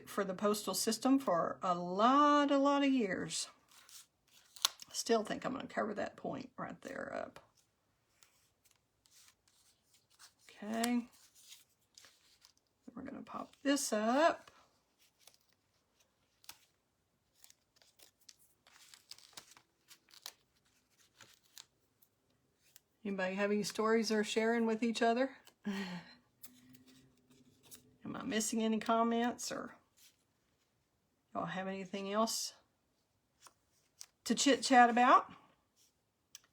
for the postal system for a lot of years. Still think I'm going to cover that point right there up. Okay. We're going to pop this up. Anybody have any stories they're sharing with each other? Am I missing any comments, or y'all have anything else to chit chat about?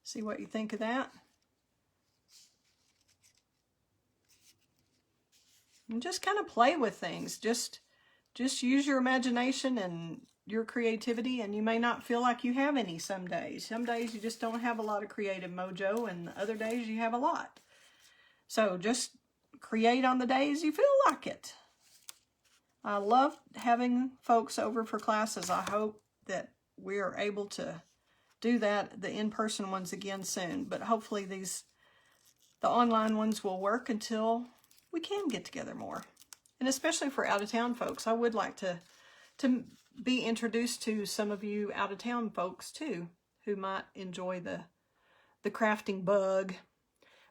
See what you think of that. And just kind of play with things. Just use your imagination and your creativity, and you may not feel like you have any some days. Some days you just don't have a lot of creative mojo, and other days you have a lot. So just create on the days you feel like it. I love having folks over for classes. I hope that we are able to do that, the in-person ones again soon. But hopefully the online ones will work until we can get together more. And especially for out-of-town folks, I would like to be introduced to some of you out-of-town folks too, who might enjoy the crafting bug.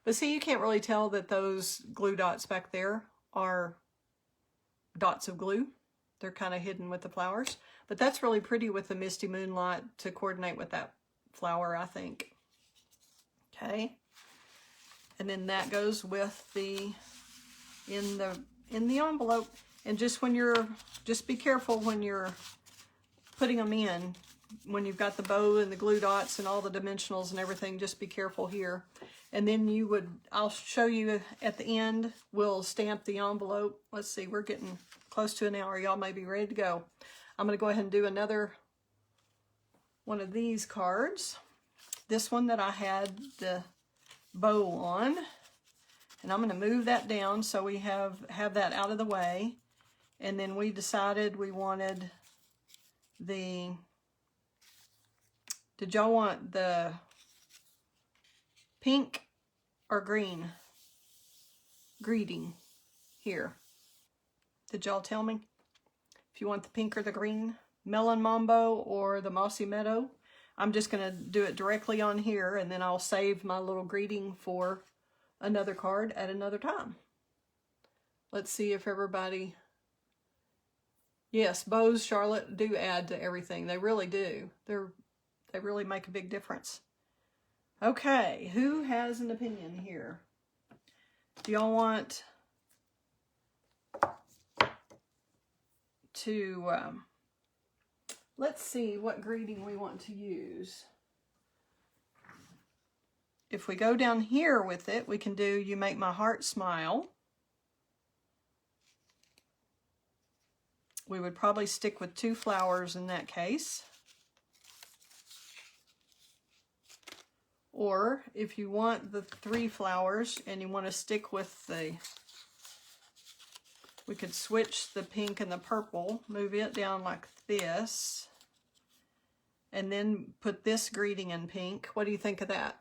But see, you can't really tell that those glue dots back there are dots of glue. They're kind of hidden with the flowers. But that's really pretty with the Misty Moonlight to coordinate with that flower, I think. Okay. And then that goes with in the envelope. And just be careful when you're putting them in. When you've got the bow and the glue dots and all the dimensionals and everything, just be careful here. And then I'll show you at the end, we'll stamp the envelope. Let's see, we're getting close to an hour. Y'all may be ready to go. I'm going to go ahead and do another one of these cards. This one that I had the bow on. And I'm going to move that down so we have that out of the way. And then we decided we wanted did y'all want the pink or green greeting here? Did y'all tell me? If you want the pink or the green, Melon Mambo or the Mossy Meadow. I'm just going to do it directly on here, and then I'll save my little greeting for another card at another time. Let's see if everybody... Yes, bows, Charlotte, do add to everything. They really do. They really make a big difference. Okay, who has an opinion here? Do y'all want to... let's see what greeting we want to use. If we go down here with it, we can do You Make My Heart Smile. We would probably stick with 2 flowers in that case. Or if you want the 3 flowers and you want to stick with the... We could switch the pink and the purple, move it down like this, and then put this greeting in pink. What do you think of that?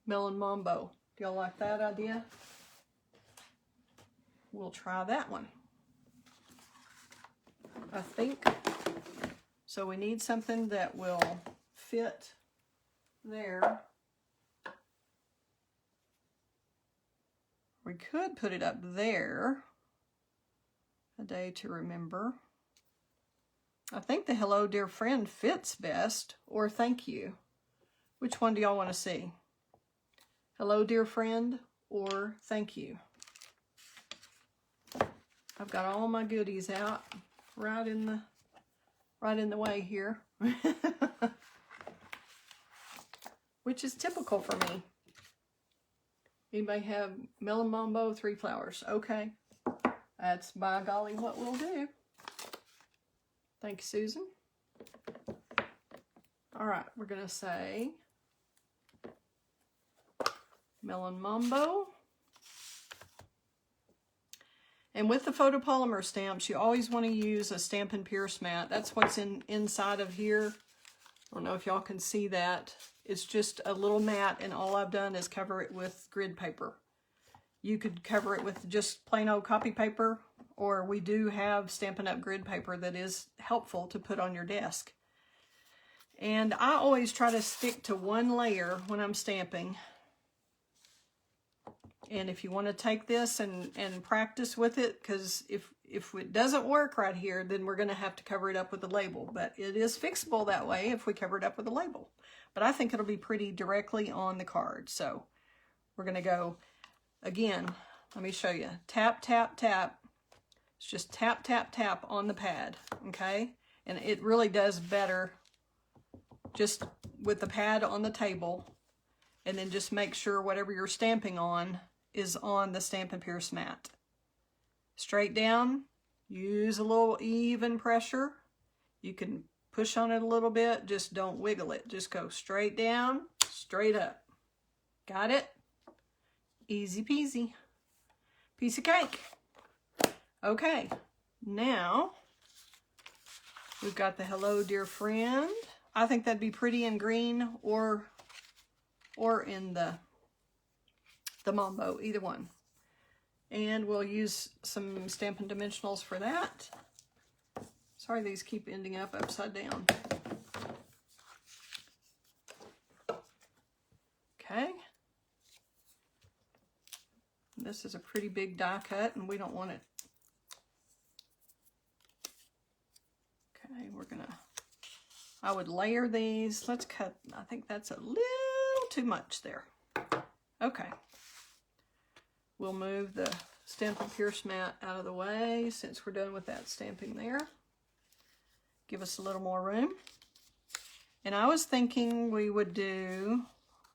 Melon Mambo. Do y'all like that idea? We'll try that one, I think. So we need something that will fit there. We could put it up there. A Day to Remember. I think the Hello Dear Friend fits best, or Thank You. Which one do y'all want to see? Hello Dear Friend or Thank You? I've got all my goodies out right in the way here. Which is typical for me. Anybody have Melon Mambo, 3 flowers? Okay. That's by golly what we'll do. Thank you, Susan. All right, we're going to say Melon Mambo. And with the photopolymer stamps, you always want to use a Stampin' Pierce mat. That's what's inside of here. I don't know if y'all can see that. It's just a little mat, and all I've done is cover it with grid paper. You could cover it with just plain old copy paper, or we do have Stampin' Up! Grid paper that is helpful to put on your desk. And I always try to stick to 1 layer when I'm stamping. And if you want to take this and practice with it, because if it doesn't work right here, then we're going to have to cover it up with a label. But it is fixable that way if we cover it up with a label. But I think it'll be pretty directly on the card. So we're going to go, again, let me show you. Tap, tap, tap. It's just tap, tap, tap on the pad, okay? And it really does better just with the pad on the table. And then just make sure whatever you're stamping on is on the Stampin' Pierce mat. Straight down, use a little even pressure. You can push on it a little bit, just don't wiggle it. Just go straight down, straight up. Got it? Easy peasy. Piece of cake. Okay, now we've got the Hello Dear Friend. I think that'd be pretty in green or in the Mambo, either one. And we'll use some Stampin' Dimensionals for that. Sorry, these keep ending up upside down. Okay. This is a pretty big die cut, and we don't want it. Okay, we're gonna, I would layer these. Let's cut, I think that's a little too much there. Okay. We'll move the Stampin' Pierce mat out of the way since we're done with that stamping there. Give us a little more room. And I was thinking we would do,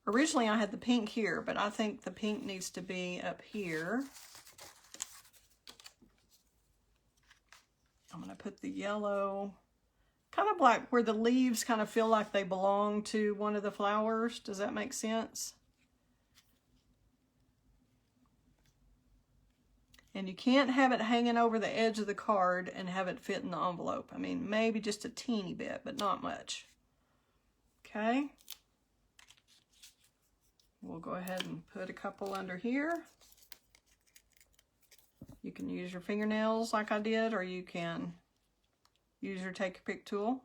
originally I had the pink here, but I think the pink needs to be up here. I'm going to put the yellow, kind of like where the leaves kind of feel like they belong to one of the flowers. Does that make sense? And you can't have it hanging over the edge of the card and have it fit in the envelope. I mean, maybe just a teeny bit, but not much. Okay. We'll go ahead and put a couple under here. You can use your fingernails like I did, or you can use your take a pick tool.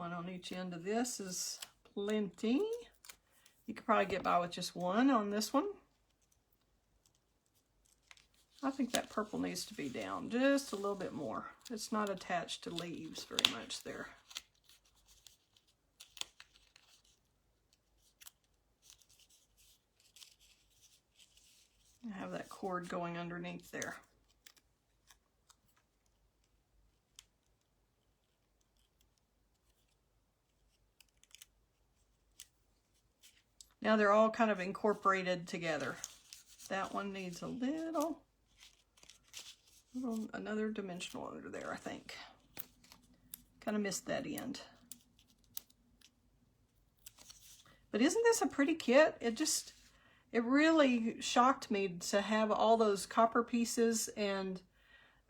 one on each end of this is plenty. You could probably get by with just one on this one. I think that purple needs to be down just a little bit more. It's not attached to leaves very much there. I have that cord going underneath there. Now they're all kind of incorporated together. That one needs a little another dimensional under there, I think. Kind of missed that end. But isn't this a pretty kit? It really shocked me to have all those copper pieces, and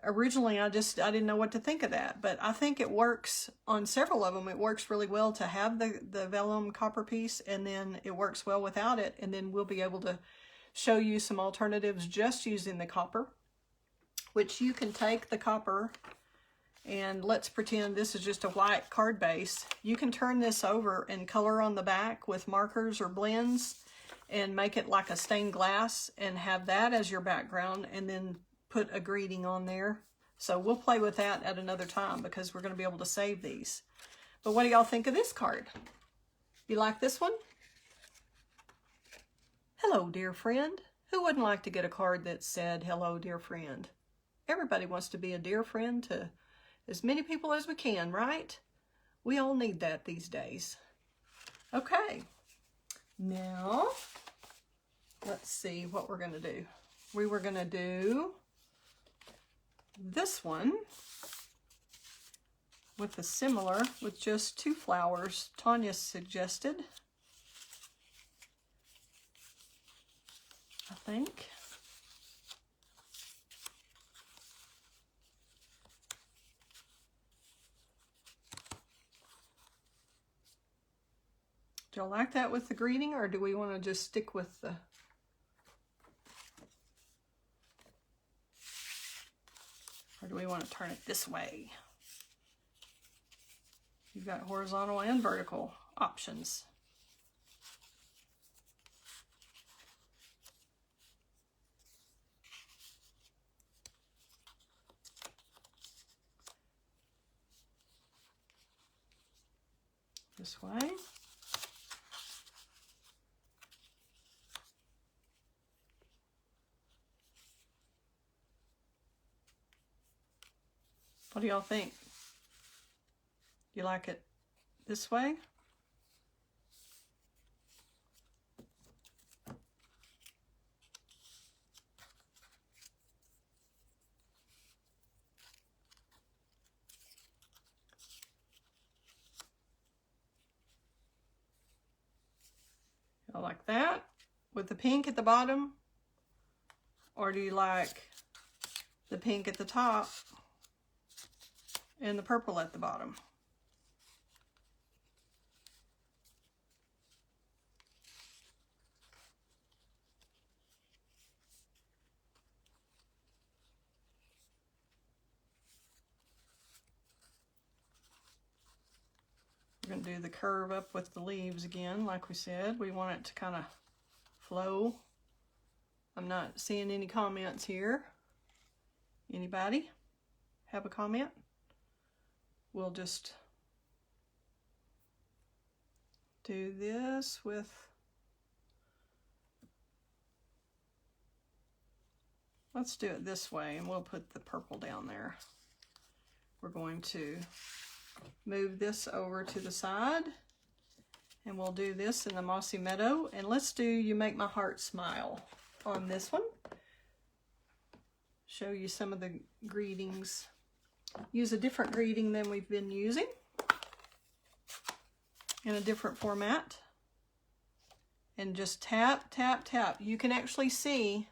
originally I didn't know what to think of that, but I think it works on several of them. It works really well to have the vellum copper piece, and then it works well without it, and then we'll be able to show you some alternatives just using the copper, which you can take the copper, and let's pretend this is just a white card base. You can turn this over and color on the back with markers or blends and make it like a stained glass and have that as your background, and then put a greeting on there. So we'll play with that at another time because we're going to be able to save these. But what do y'all think of this card? You like this one? Hello, dear friend. Who wouldn't like to get a card that said, hello, dear friend? Everybody wants to be a dear friend to as many people as we can, right? We all need that these days. Okay. Now, let's see what we're going to do. We were going to do this one with a similar, with just 2 flowers, Tanya suggested, I think. Do y'all like that with the greeting, or do we want to just stick with the... Or do we want to turn it this way? You've got horizontal and vertical options. This way. What do y'all think? You like it this way? Y'all like that with the pink at the bottom? Or do you like the pink at the top and the purple at the bottom? We're going to do the curve up with the leaves again, like we said. We want it to kind of flow. I'm not seeing any comments here. Anybody have a comment? We'll just do this with let's do it this way, and we'll put the purple down there. We're going to move this over to the side, and we'll do this in the Mossy Meadow, and let's do You Make My Heart Smile on this one. Show you some of the greetings. Use a different greeting than we've been using in a different format, and just tap, tap, tap. You can actually see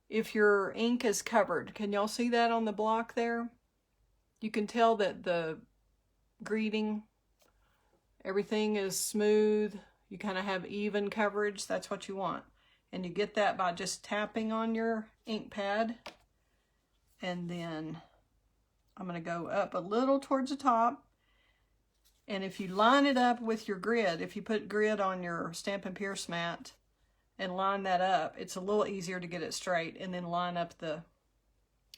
if your ink is covered. Can y'all see that on the block there? You can tell that the greeting, everything is smooth. You kind of have even coverage. That's what you want. And you get that by just tapping on your ink pad. And then I'm going to go up a little towards the top And if you line it up with your grid, if you put grid on your Stampin' Pierce mat and line that up, it's a little easier to get it straight, and then line up the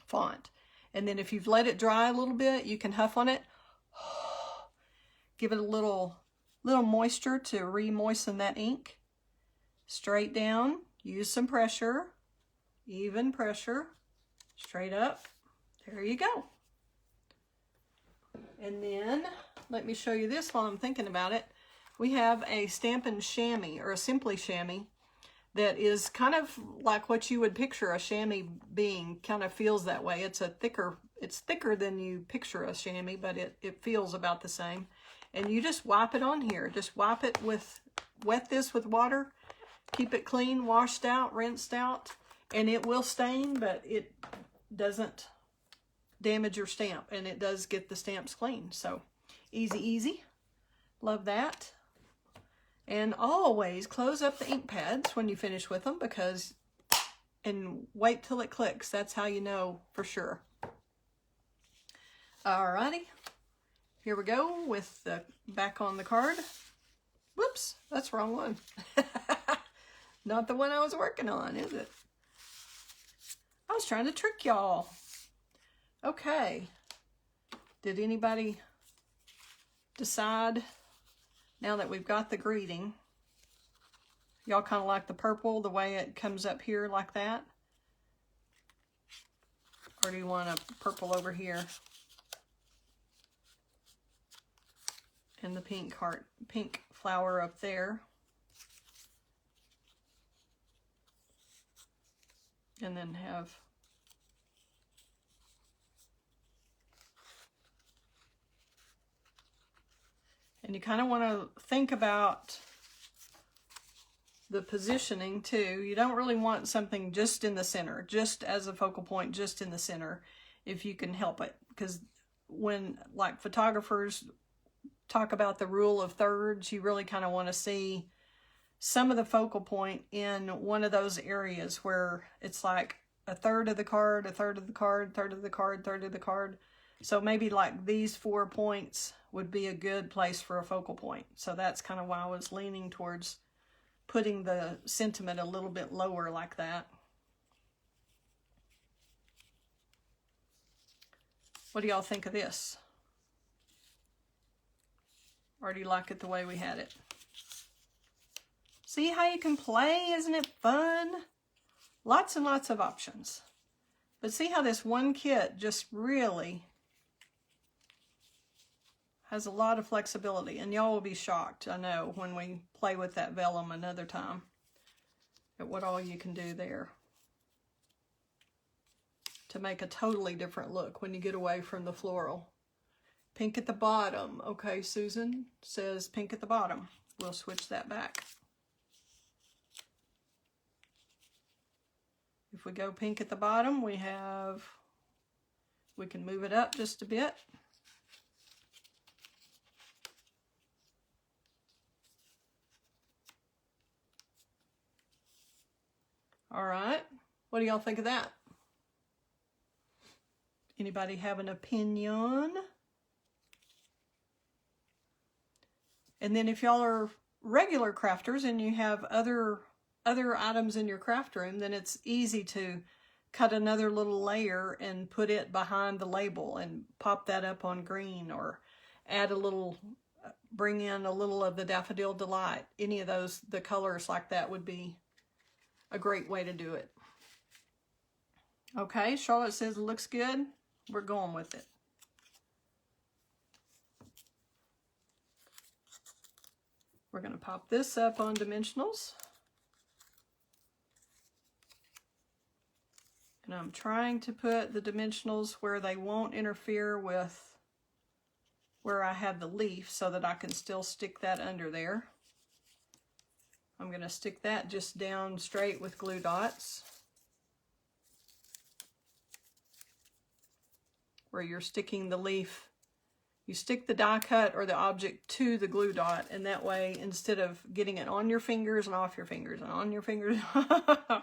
font. And then if you've let it dry a little bit, you can huff on it. Give it a little moisture to re-moisten that ink. Straight down, use some pressure, even pressure, straight up. There you go. And then, let me show you this while I'm thinking about it. We have a Stampin' Chamois, or a Simply Chamois, that is kind of like what you would picture a chamois being. Kind of feels that way. It's thicker than you picture a chamois, but it feels about the same. And you just wipe it on here. Just wipe it with, wet this with water. Keep it clean, washed out, rinsed out. And it will stain, but it doesn't damage your stamp. And it does get the stamps clean. So, easy, easy. Love that. And always close up the ink pads when you finish with them, and wait till it clicks. That's how you know for sure. Alrighty. Here we go with the back on the card. Whoops, that's the wrong one. Not the one I was working on, is it? I was trying to trick y'all. Okay. Did anybody decide, now that we've got the greeting, y'all kind of like the purple, the way it comes up here like that? Or do you want a purple over here? And the pink heart, pink flower up there. And then have and you kind of want to think about the positioning too. You don't really want something just in the center, just as a focal point, just in the center, if you can help it. Because when, like, photographers talk about the rule of thirds, you really kind of want to see some of the focal point in one of those areas where it's like a third of the card, a third of the card, third of the card, third of the card. So maybe like these 4 points would be a good place for a focal point. So that's kind of why I was leaning towards putting the sentiment a little bit lower like that. What do y'all think of this? Or do you like it the way we had it? See how you can play? Isn't it fun? Lots and lots of options. But see how this one kit just really has a lot of flexibility. And y'all will be shocked, I know, when we play with that vellum another time, at what all you can do there to make a totally different look when you get away from the floral. Pink at the bottom. Okay, Susan says pink at the bottom. We'll switch that back. If we go pink at the bottom, we can move it up just a bit. All right, what do y'all think of that? Anybody have an opinion? And then if y'all are regular crafters and you have other items in your craft room, then it's easy to cut another little layer and put it behind the label and pop that up on green, or add a little, bring in a little of the Daffodil Delight. Any of those, the colors like that would be a great way to do it. Okay, Charlotte says it looks good. We're going with it. We're going to pop this up on dimensionals. And I'm trying to put the dimensionals where they won't interfere with where I have the leaf, so that I can still stick that under there. I'm going to stick that just down straight with glue dots. Where you're sticking the leaf, you stick the die cut or the object to the glue dot, and that way, instead of getting it on your fingers and off your fingers and on your fingers, it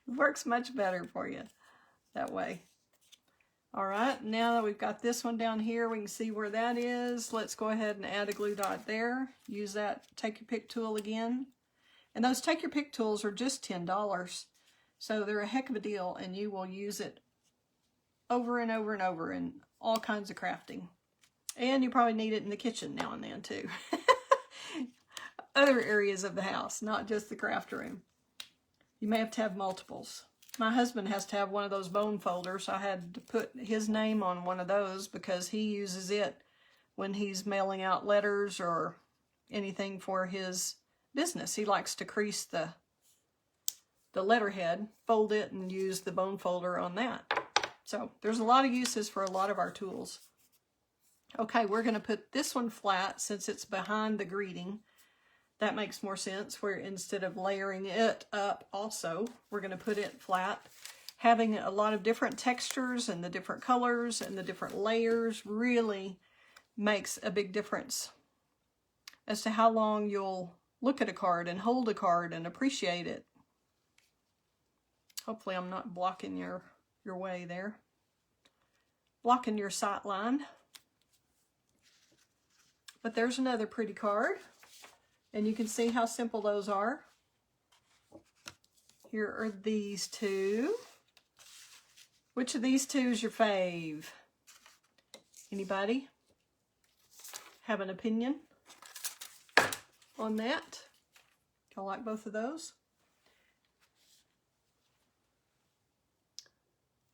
works much better for you that way. All right, now that we've got this one down here, we can see where that is. Let's go ahead and add a glue dot there. Use that Take Your Pick tool again. And those Take Your Pick tools are just $10. So they're a heck of a deal, and you will use it over and over and over in all kinds of crafting. And you probably need it in the kitchen now and then too. Other areas of the house, not just the craft room. You may have to have multiples. My husband has to have one of those bone folders. I had to put his name on one of those because he uses it when he's mailing out letters or anything for his business. He likes to crease the letterhead, fold it, and use the bone folder on that. So there's a lot of uses for a lot of our tools. Okay, we're going to put this one flat since it's behind the greeting. That makes more sense, where instead of layering it up also, we're going to put it flat. Having a lot of different textures and the different colors and the different layers really makes a big difference as to how long you'll look at a card and hold a card and appreciate it. Hopefully I'm not blocking your way there. Blocking your sight line. But there's another pretty card. And you can see how simple those are. Here are these two. Which of these two is your fave? Anybody have an opinion on that? Y'all like both of those?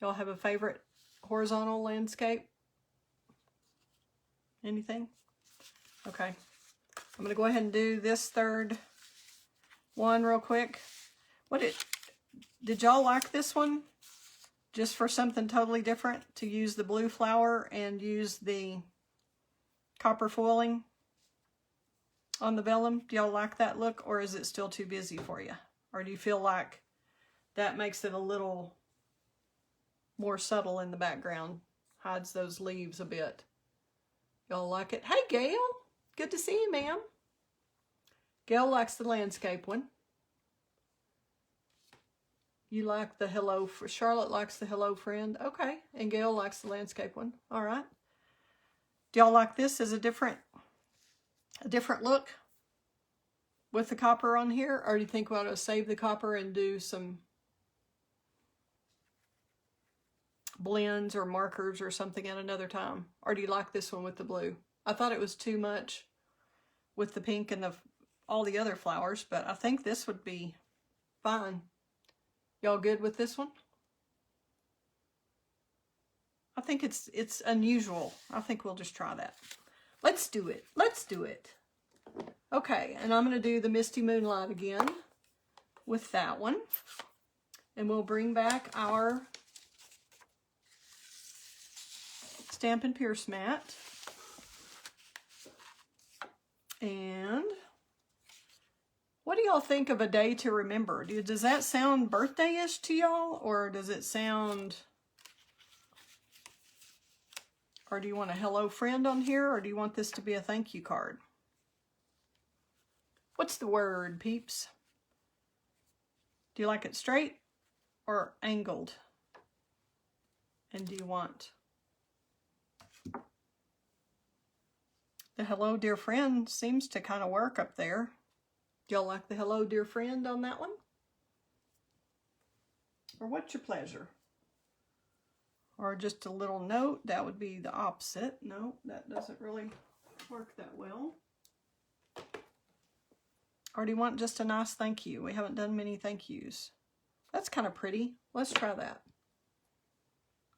Y'all have a favorite horizontal landscape? Anything? Okay. I'm going to go ahead and do this third one real quick. Did y'all like this one? Just for something totally different, to use the blue flower and use the copper foiling on the vellum? Do y'all like that look, or is it still too busy for you? Or do you feel like that makes it a little more subtle in the background, hides those leaves a bit? Y'all like it? Hey, Gail. Good to see you, ma'am. Gail likes the landscape one. You like the hello, Charlotte likes the hello friend. Okay, and Gail likes the landscape one. All right. Do y'all like this as a different look with the copper on here? Or do you think we ought to save the copper and do some blends or markers or something at another time? Or do you like this one with the blue? I thought it was too much with the pink and all the other flowers, but I think this would be fine. Y'all good with this one? I think it's unusual. I think we'll just try that. Let's do it. Let's do it. Okay, and I'm going to do the Misty Moonlight again with that one. And we'll bring back our Stampin' Pierce mat. And what do y'all think of A Day to Remember? Does that sound birthday-ish to y'all? Or does it sound... Or do you want a hello friend on here? Or do you want this to be a thank you card? What's the word, peeps? Do you like it straight or angled? And do you want... The hello, dear friend seems to kind of work up there. Do y'all like the hello, dear friend on that one? Or what's your pleasure? Or just a little note, that would be the opposite. No, that doesn't really work that well. Or do you want just a nice thank you? We haven't done many thank yous. That's kind of pretty. Let's try that.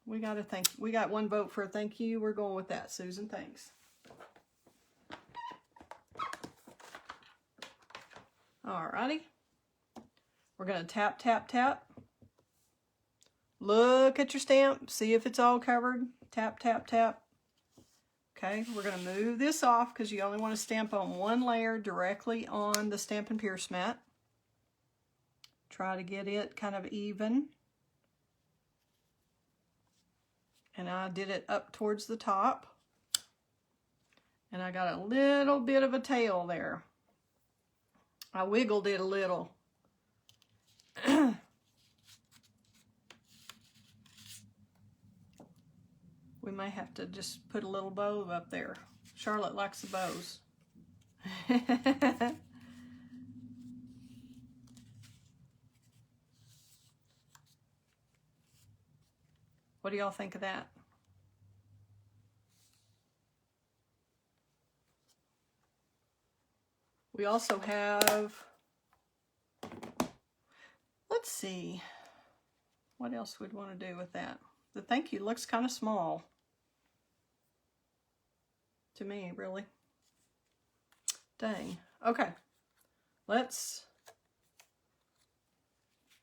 We got a thank you. We got one vote for a thank you. We're going with that, Susan. Thanks. Alrighty. We're going to tap, tap, tap. Look at your stamp. See if it's all covered. Tap, tap, tap. Okay, we're going to move this off because you only want to stamp on one layer directly on the Stampin' Pierce mat. Try to get it kind of even. And I did it up towards the top. And I got a little bit of a tail there. I wiggled it a little. we may have to just put a little bow up there. Charlotte likes the bows. What do y'all think of that? We also have, let's see, what else we'd want to do with that. The thank you looks kind of small to me, really. Dang. Okay.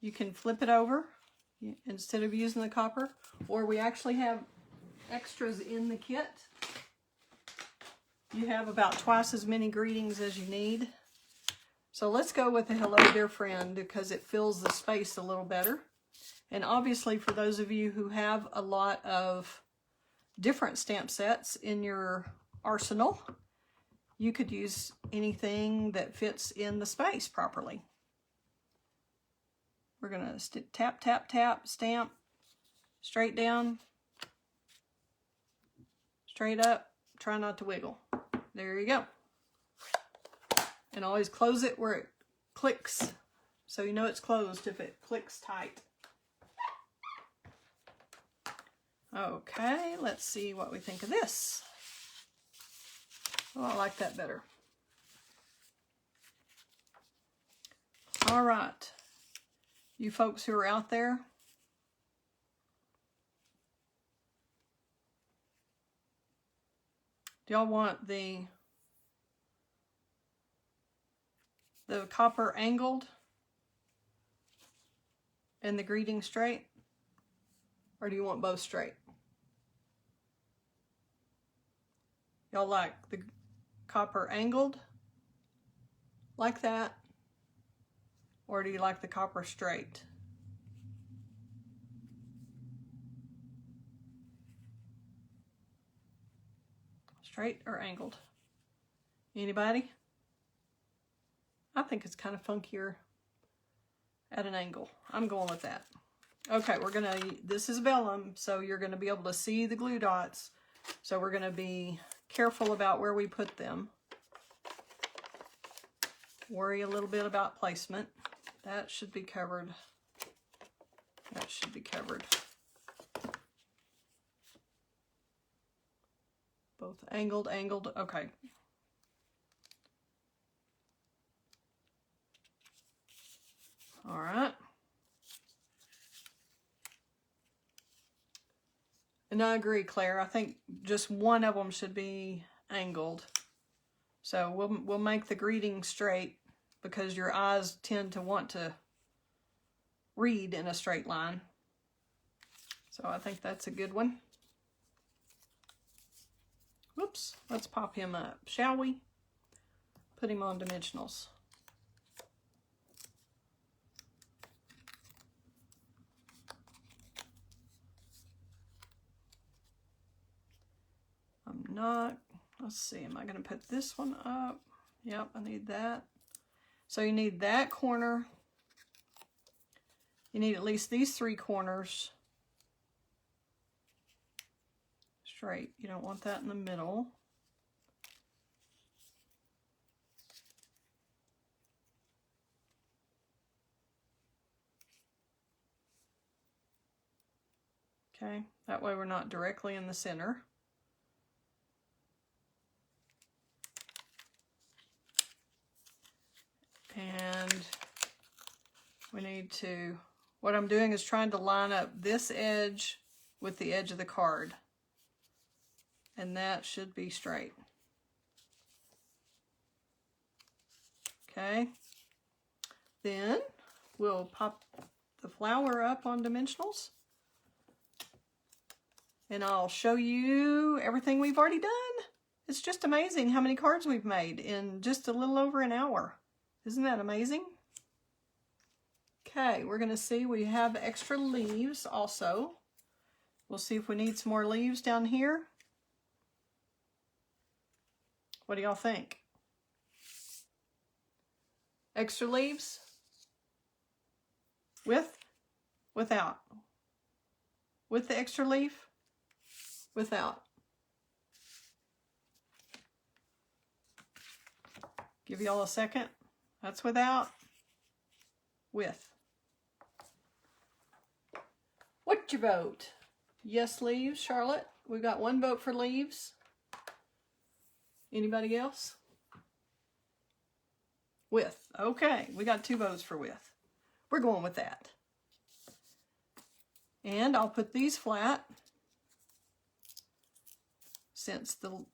You can flip it over instead of using the copper, or we actually have extras in the kit. You have about twice as many greetings as you need. So let's go with the hello dear friend because it fills the space a little better. And obviously for those of you who have a lot of different stamp sets in your arsenal, you could use anything that fits in the space properly. We're going to tap, tap, tap, stamp, straight down, straight up, try not to wiggle. There you go. And always close it where it clicks, so you know it's closed if it clicks tight. Okay, let's see what we think of this. Oh, I like that better. All right, you folks who are out there, do y'all want the copper angled and the greeting straight? Or do you want both straight? Y'all like the copper angled like that? Or do you like the copper straight? Straight or angled? Anybody? I think it's kind of funkier at an angle. I'm going with that. Okay, this is vellum, so you're gonna be able to see the glue dots. So we're gonna be careful about where we put them. Worry a little bit about placement. That should be covered. That should be covered. Both angled, okay. All right. And I agree, Claire. I think just one of them should be angled. So we'll make the greeting straight because your eyes tend to want to read in a straight line. So I think that's a good one. Whoops, let's pop him up, shall we? Put him on dimensionals. Let's see, am I going to put this one up? Yep, I need that. So you need that corner. You need at least these 3 corners straight. You don't want that in the middle. Okay, that way we're not directly in the center. And we need to, what I'm doing is trying to line up this edge with the edge of the card. And that should be straight. Okay. Then we'll pop the flower up on dimensionals. And I'll show you everything we've already done. It's just amazing how many cards we've made in just a little over an hour. Isn't that amazing? Okay, we're going to see we have extra leaves also. We'll see if we need some more leaves down here. What do y'all think? Extra leaves? With? Without? With the extra leaf? without? Give y'all a second. That's without. With. What's your vote? Yes, leaves, Charlotte. We've got one vote for leaves. Anybody else? With. Okay, we got 2 votes for with. We're going with that. And I'll put these flat. Since the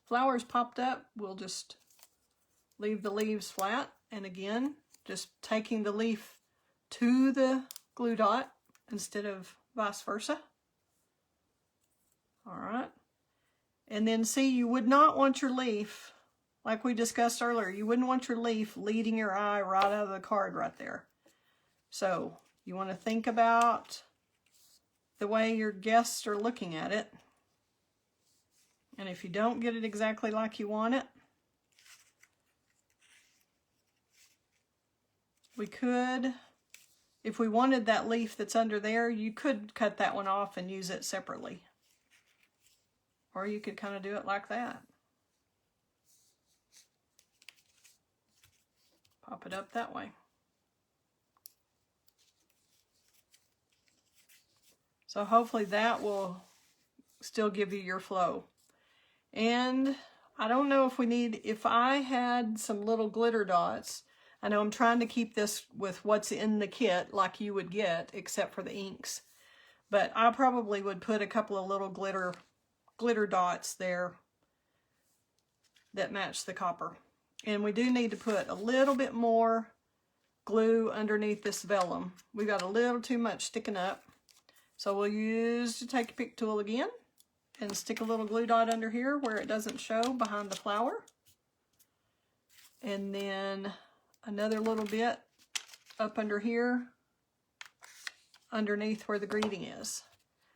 flowers popped up, we'll just leave the leaves flat. And again, just taking the leaf to the glue dot instead of vice versa. All right. And then see, you would not want your leaf, like we discussed earlier, you wouldn't want your leaf leading your eye right out of the card right there. So you want to think about the way your guests are looking at it. And if you don't get it exactly like you want it, we could, if we wanted that leaf that's under there, you could cut that one off and use it separately. Or you could kind of do it like that. Pop it up that way. So hopefully that will still give you your flow. And I don't know if we need, if I had some little glitter dots, I know I'm trying to keep this with what's in the kit like you would get, except for the inks. But I probably would put a couple of little glitter dots there that match the copper. And we do need to put a little bit more glue underneath this vellum. We got a little too much sticking up. So we'll use the Take a Pick tool again and stick a little glue dot under here where it doesn't show behind the flower. And then another little bit up under here underneath where the greeting is.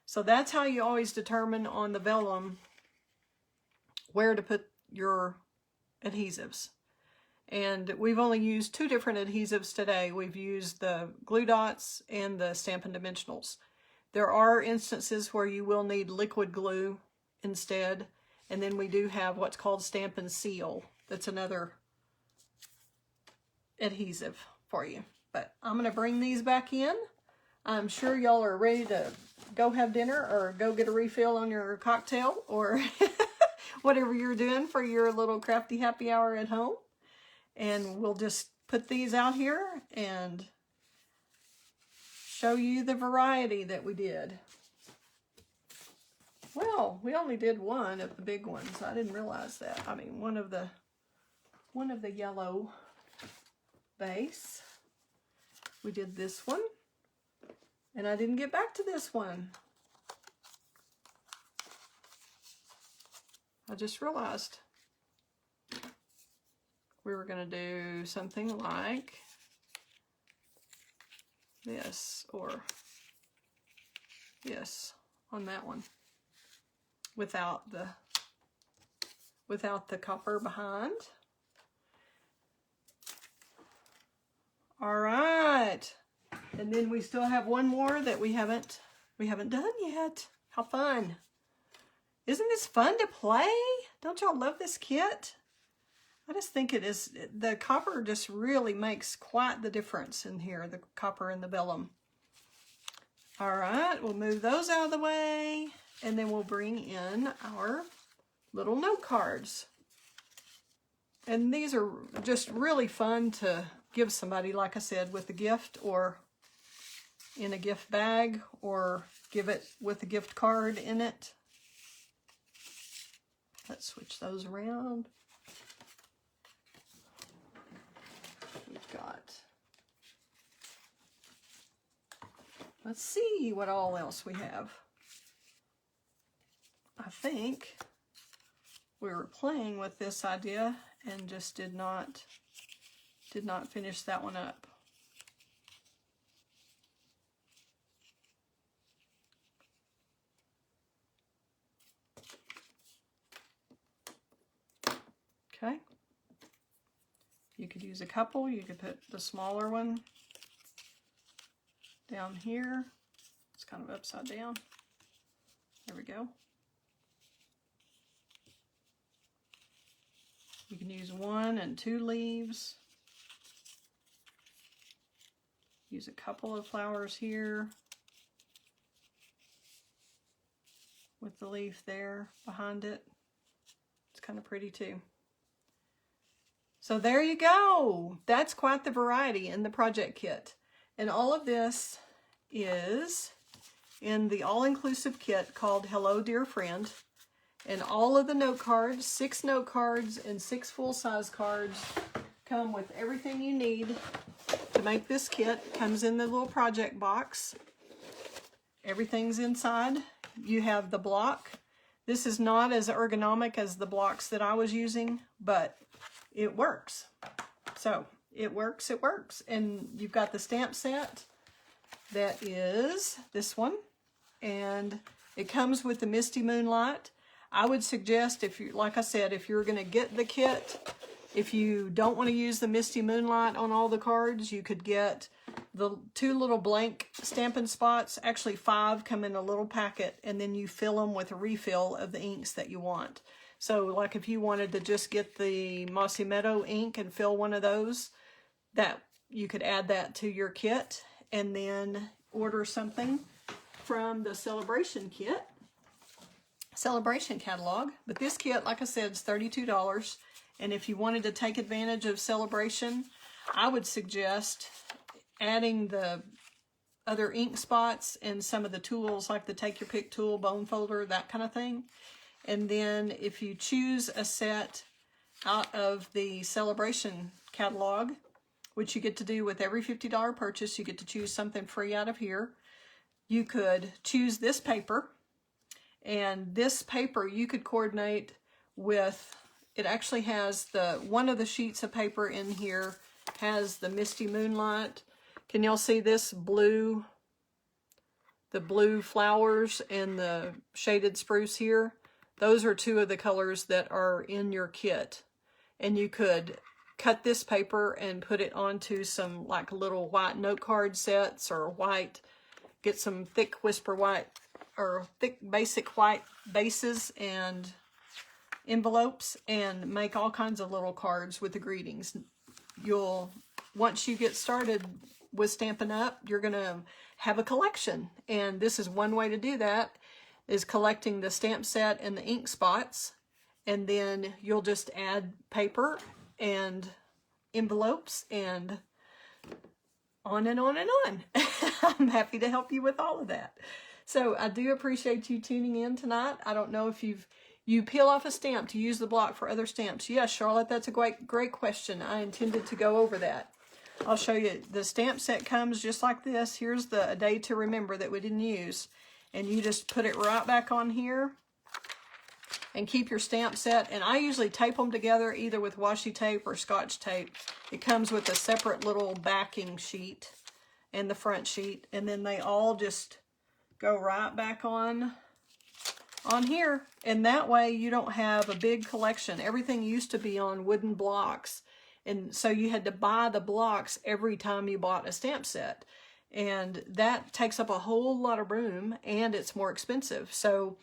So that's how you always determine on the vellum where to put your adhesives. And we've only used 2 different adhesives today. We've used the glue dots and the Stampin' Dimensionals. There are instances where you will need liquid glue instead. And then we do have what's called Stampin' Seal. That's another adhesive for you. But I'm going to bring these back in. I'm sure y'all are ready to go have dinner or go get a refill on your cocktail or whatever you're doing for your little crafty happy hour at home. And we'll just put these out here and show you the variety that we did. Well, we only did one of the big ones. I didn't realize that. I mean, one of the yellow base. We did this one. And I didn't get back to this one. I just realized we were going to do something like this or this on that one without the copper behind. All right. And then we still have one more that we haven't done yet. How fun. Isn't this fun to play? Don't y'all love this kit? I just think it is, the copper just really makes quite the difference in here, the copper and the vellum. All right, we'll move those out of the way, and then we'll bring in our little note cards. And these are just really fun to give somebody, like I said, with a gift or in a gift bag, or give it with a gift card in it. Let's switch those around. We've got, let's see what all else we have. I think we were playing with this idea and just did not finish that one up. Okay. You could use a couple. You could put the smaller one down here. It's kind of upside down. There we go. You can use 1 and 2 leaves. Use a couple of flowers here with the leaf there behind it. It's kind of pretty too. So there you go. That's quite the variety in the project kit. And all of this is in the all-inclusive kit called Hello Dear Friend. And all of the note cards, 6 note cards and 6 full-size cards, come with everything you need to make this kit. Comes in the little project box. Everything's inside. You have the block. This is not as ergonomic as the blocks that I was using, but it works. So it works, it works. And you've got the stamp set that is this one. And it comes with the Misty Moonlight. I would suggest, if you, like I said, if you're going to get the kit, if you don't want to use the Misty Moonlight on all the cards, you could get the 2 little blank Stampin' Spots. Actually 5 come in a little packet, and then you fill them with a refill of the inks that you want. So like if you wanted to just get the Mossy Meadow ink and fill one of those, that you could add that to your kit, and then order something from the Celebration kit. Celebration catalog. But this kit, like I said, is $32. And if you wanted to take advantage of Celebration, I would suggest adding the other ink spots and some of the tools like the Take Your Pick tool, bone folder, that kind of thing. And then if you choose a set out of the Celebration catalog, which you get to do with every $50 purchase, you get to choose something free out of here. You could choose this paper. And this paper you could coordinate with, it actually has one of the sheets of paper in here has the Misty Moonlight. Can y'all see this blue, the blue flowers and the shaded spruce here? Those are 2 of the colors that are in your kit. And you could cut this paper and put it onto some like little white note card sets, or white, get some thick Whisper White or thick basic white bases and envelopes, and make all kinds of little cards with the greetings. Once you get started with Stampin' Up, you're gonna have a collection, and this is one way to do that, is collecting the stamp set and the ink spots, and then you'll just add paper and envelopes and on and on and on. I'm happy to help you with all of that. So I do appreciate you tuning in tonight. I don't know if you peel off a stamp to use the block for other stamps. Yes, Charlotte, that's a great question. I intended to go over that. I'll show you. The stamp set comes just like this. Here's A Day to Remember that we didn't use. And you just put it right back on here and keep your stamp set. And I usually tape them together either with washi tape or Scotch tape. It comes with a separate little backing sheet and the front sheet. And then they all just go right back on here. And that way you don't have a big collection. Everything used to be on wooden blocks. And so you had to buy the blocks every time you bought a stamp set. And that takes up a whole lot of room, and it's more expensive. So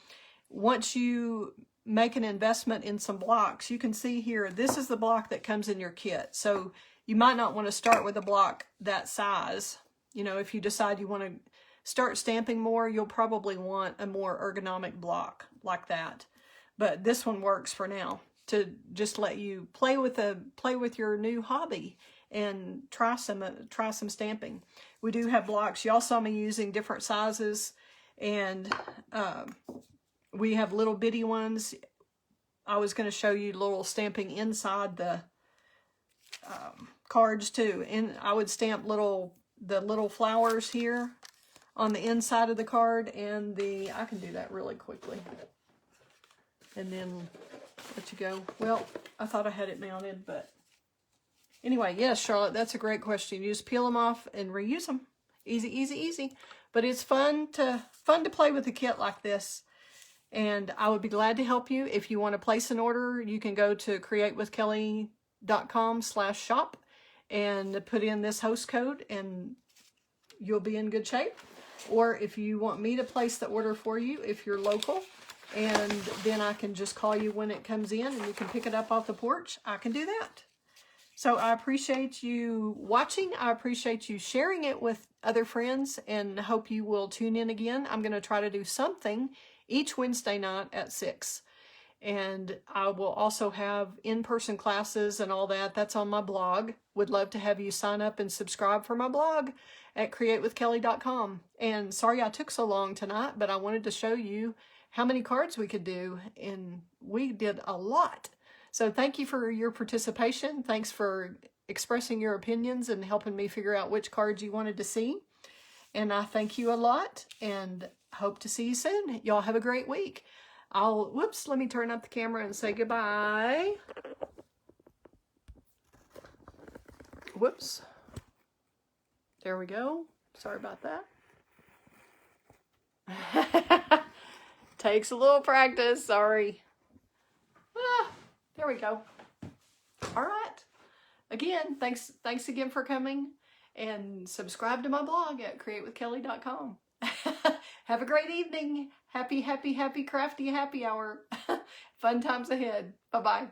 once you make an investment in some blocks, you can see here, this is the block that comes in your kit. So you might not want to start with a block that size. You know, if you decide you want to start stamping more, you'll probably want a more ergonomic block like that. But this one works for now, to just let you play with your new hobby and try some stamping. We do have blocks. Y'all saw me using different sizes, and we have little bitty ones. I was going to show you little stamping inside the cards too, and I would stamp the little flowers here on the inside of the card, and I can do that really quickly and then let you go. Well, I thought I had it mounted, but anyway, yes, Charlotte, that's a great question. You just peel them off and reuse them. Easy, easy, easy. But it's fun to play with a kit like this. And I would be glad to help you. If you want to place an order, you can go to createwithkelley.com/shop and put in this host code, and you'll be in good shape. or if you want me to place the order for you, if you're local, and then I can just call you when it comes in and you can pick it up off the porch, I can do that. So I appreciate you watching. I appreciate you sharing it with other friends, and hope you will tune in again. I'm going to try to do something each Wednesday night at 6. And I will also have in-person classes and all that. That's on my blog. Would love to have you sign up and subscribe for my blog at createwithkelley.com. And sorry I took so long tonight, but I wanted to show you how many cards we could do, and we did a lot. So thank you for your participation. Thanks for expressing your opinions and helping me figure out which cards you wanted to see. And I thank you a lot and hope to see you soon. Y'all have a great week. Whoops, let me turn up the camera and say goodbye. Whoops. There we go. Sorry about that. Takes a little practice, sorry. There we go. All right. Again, thanks again for coming, and subscribe to my blog at createwithkelley.com. Have a great evening. Happy, happy, happy, crafty, happy hour. Fun times ahead. Bye-bye.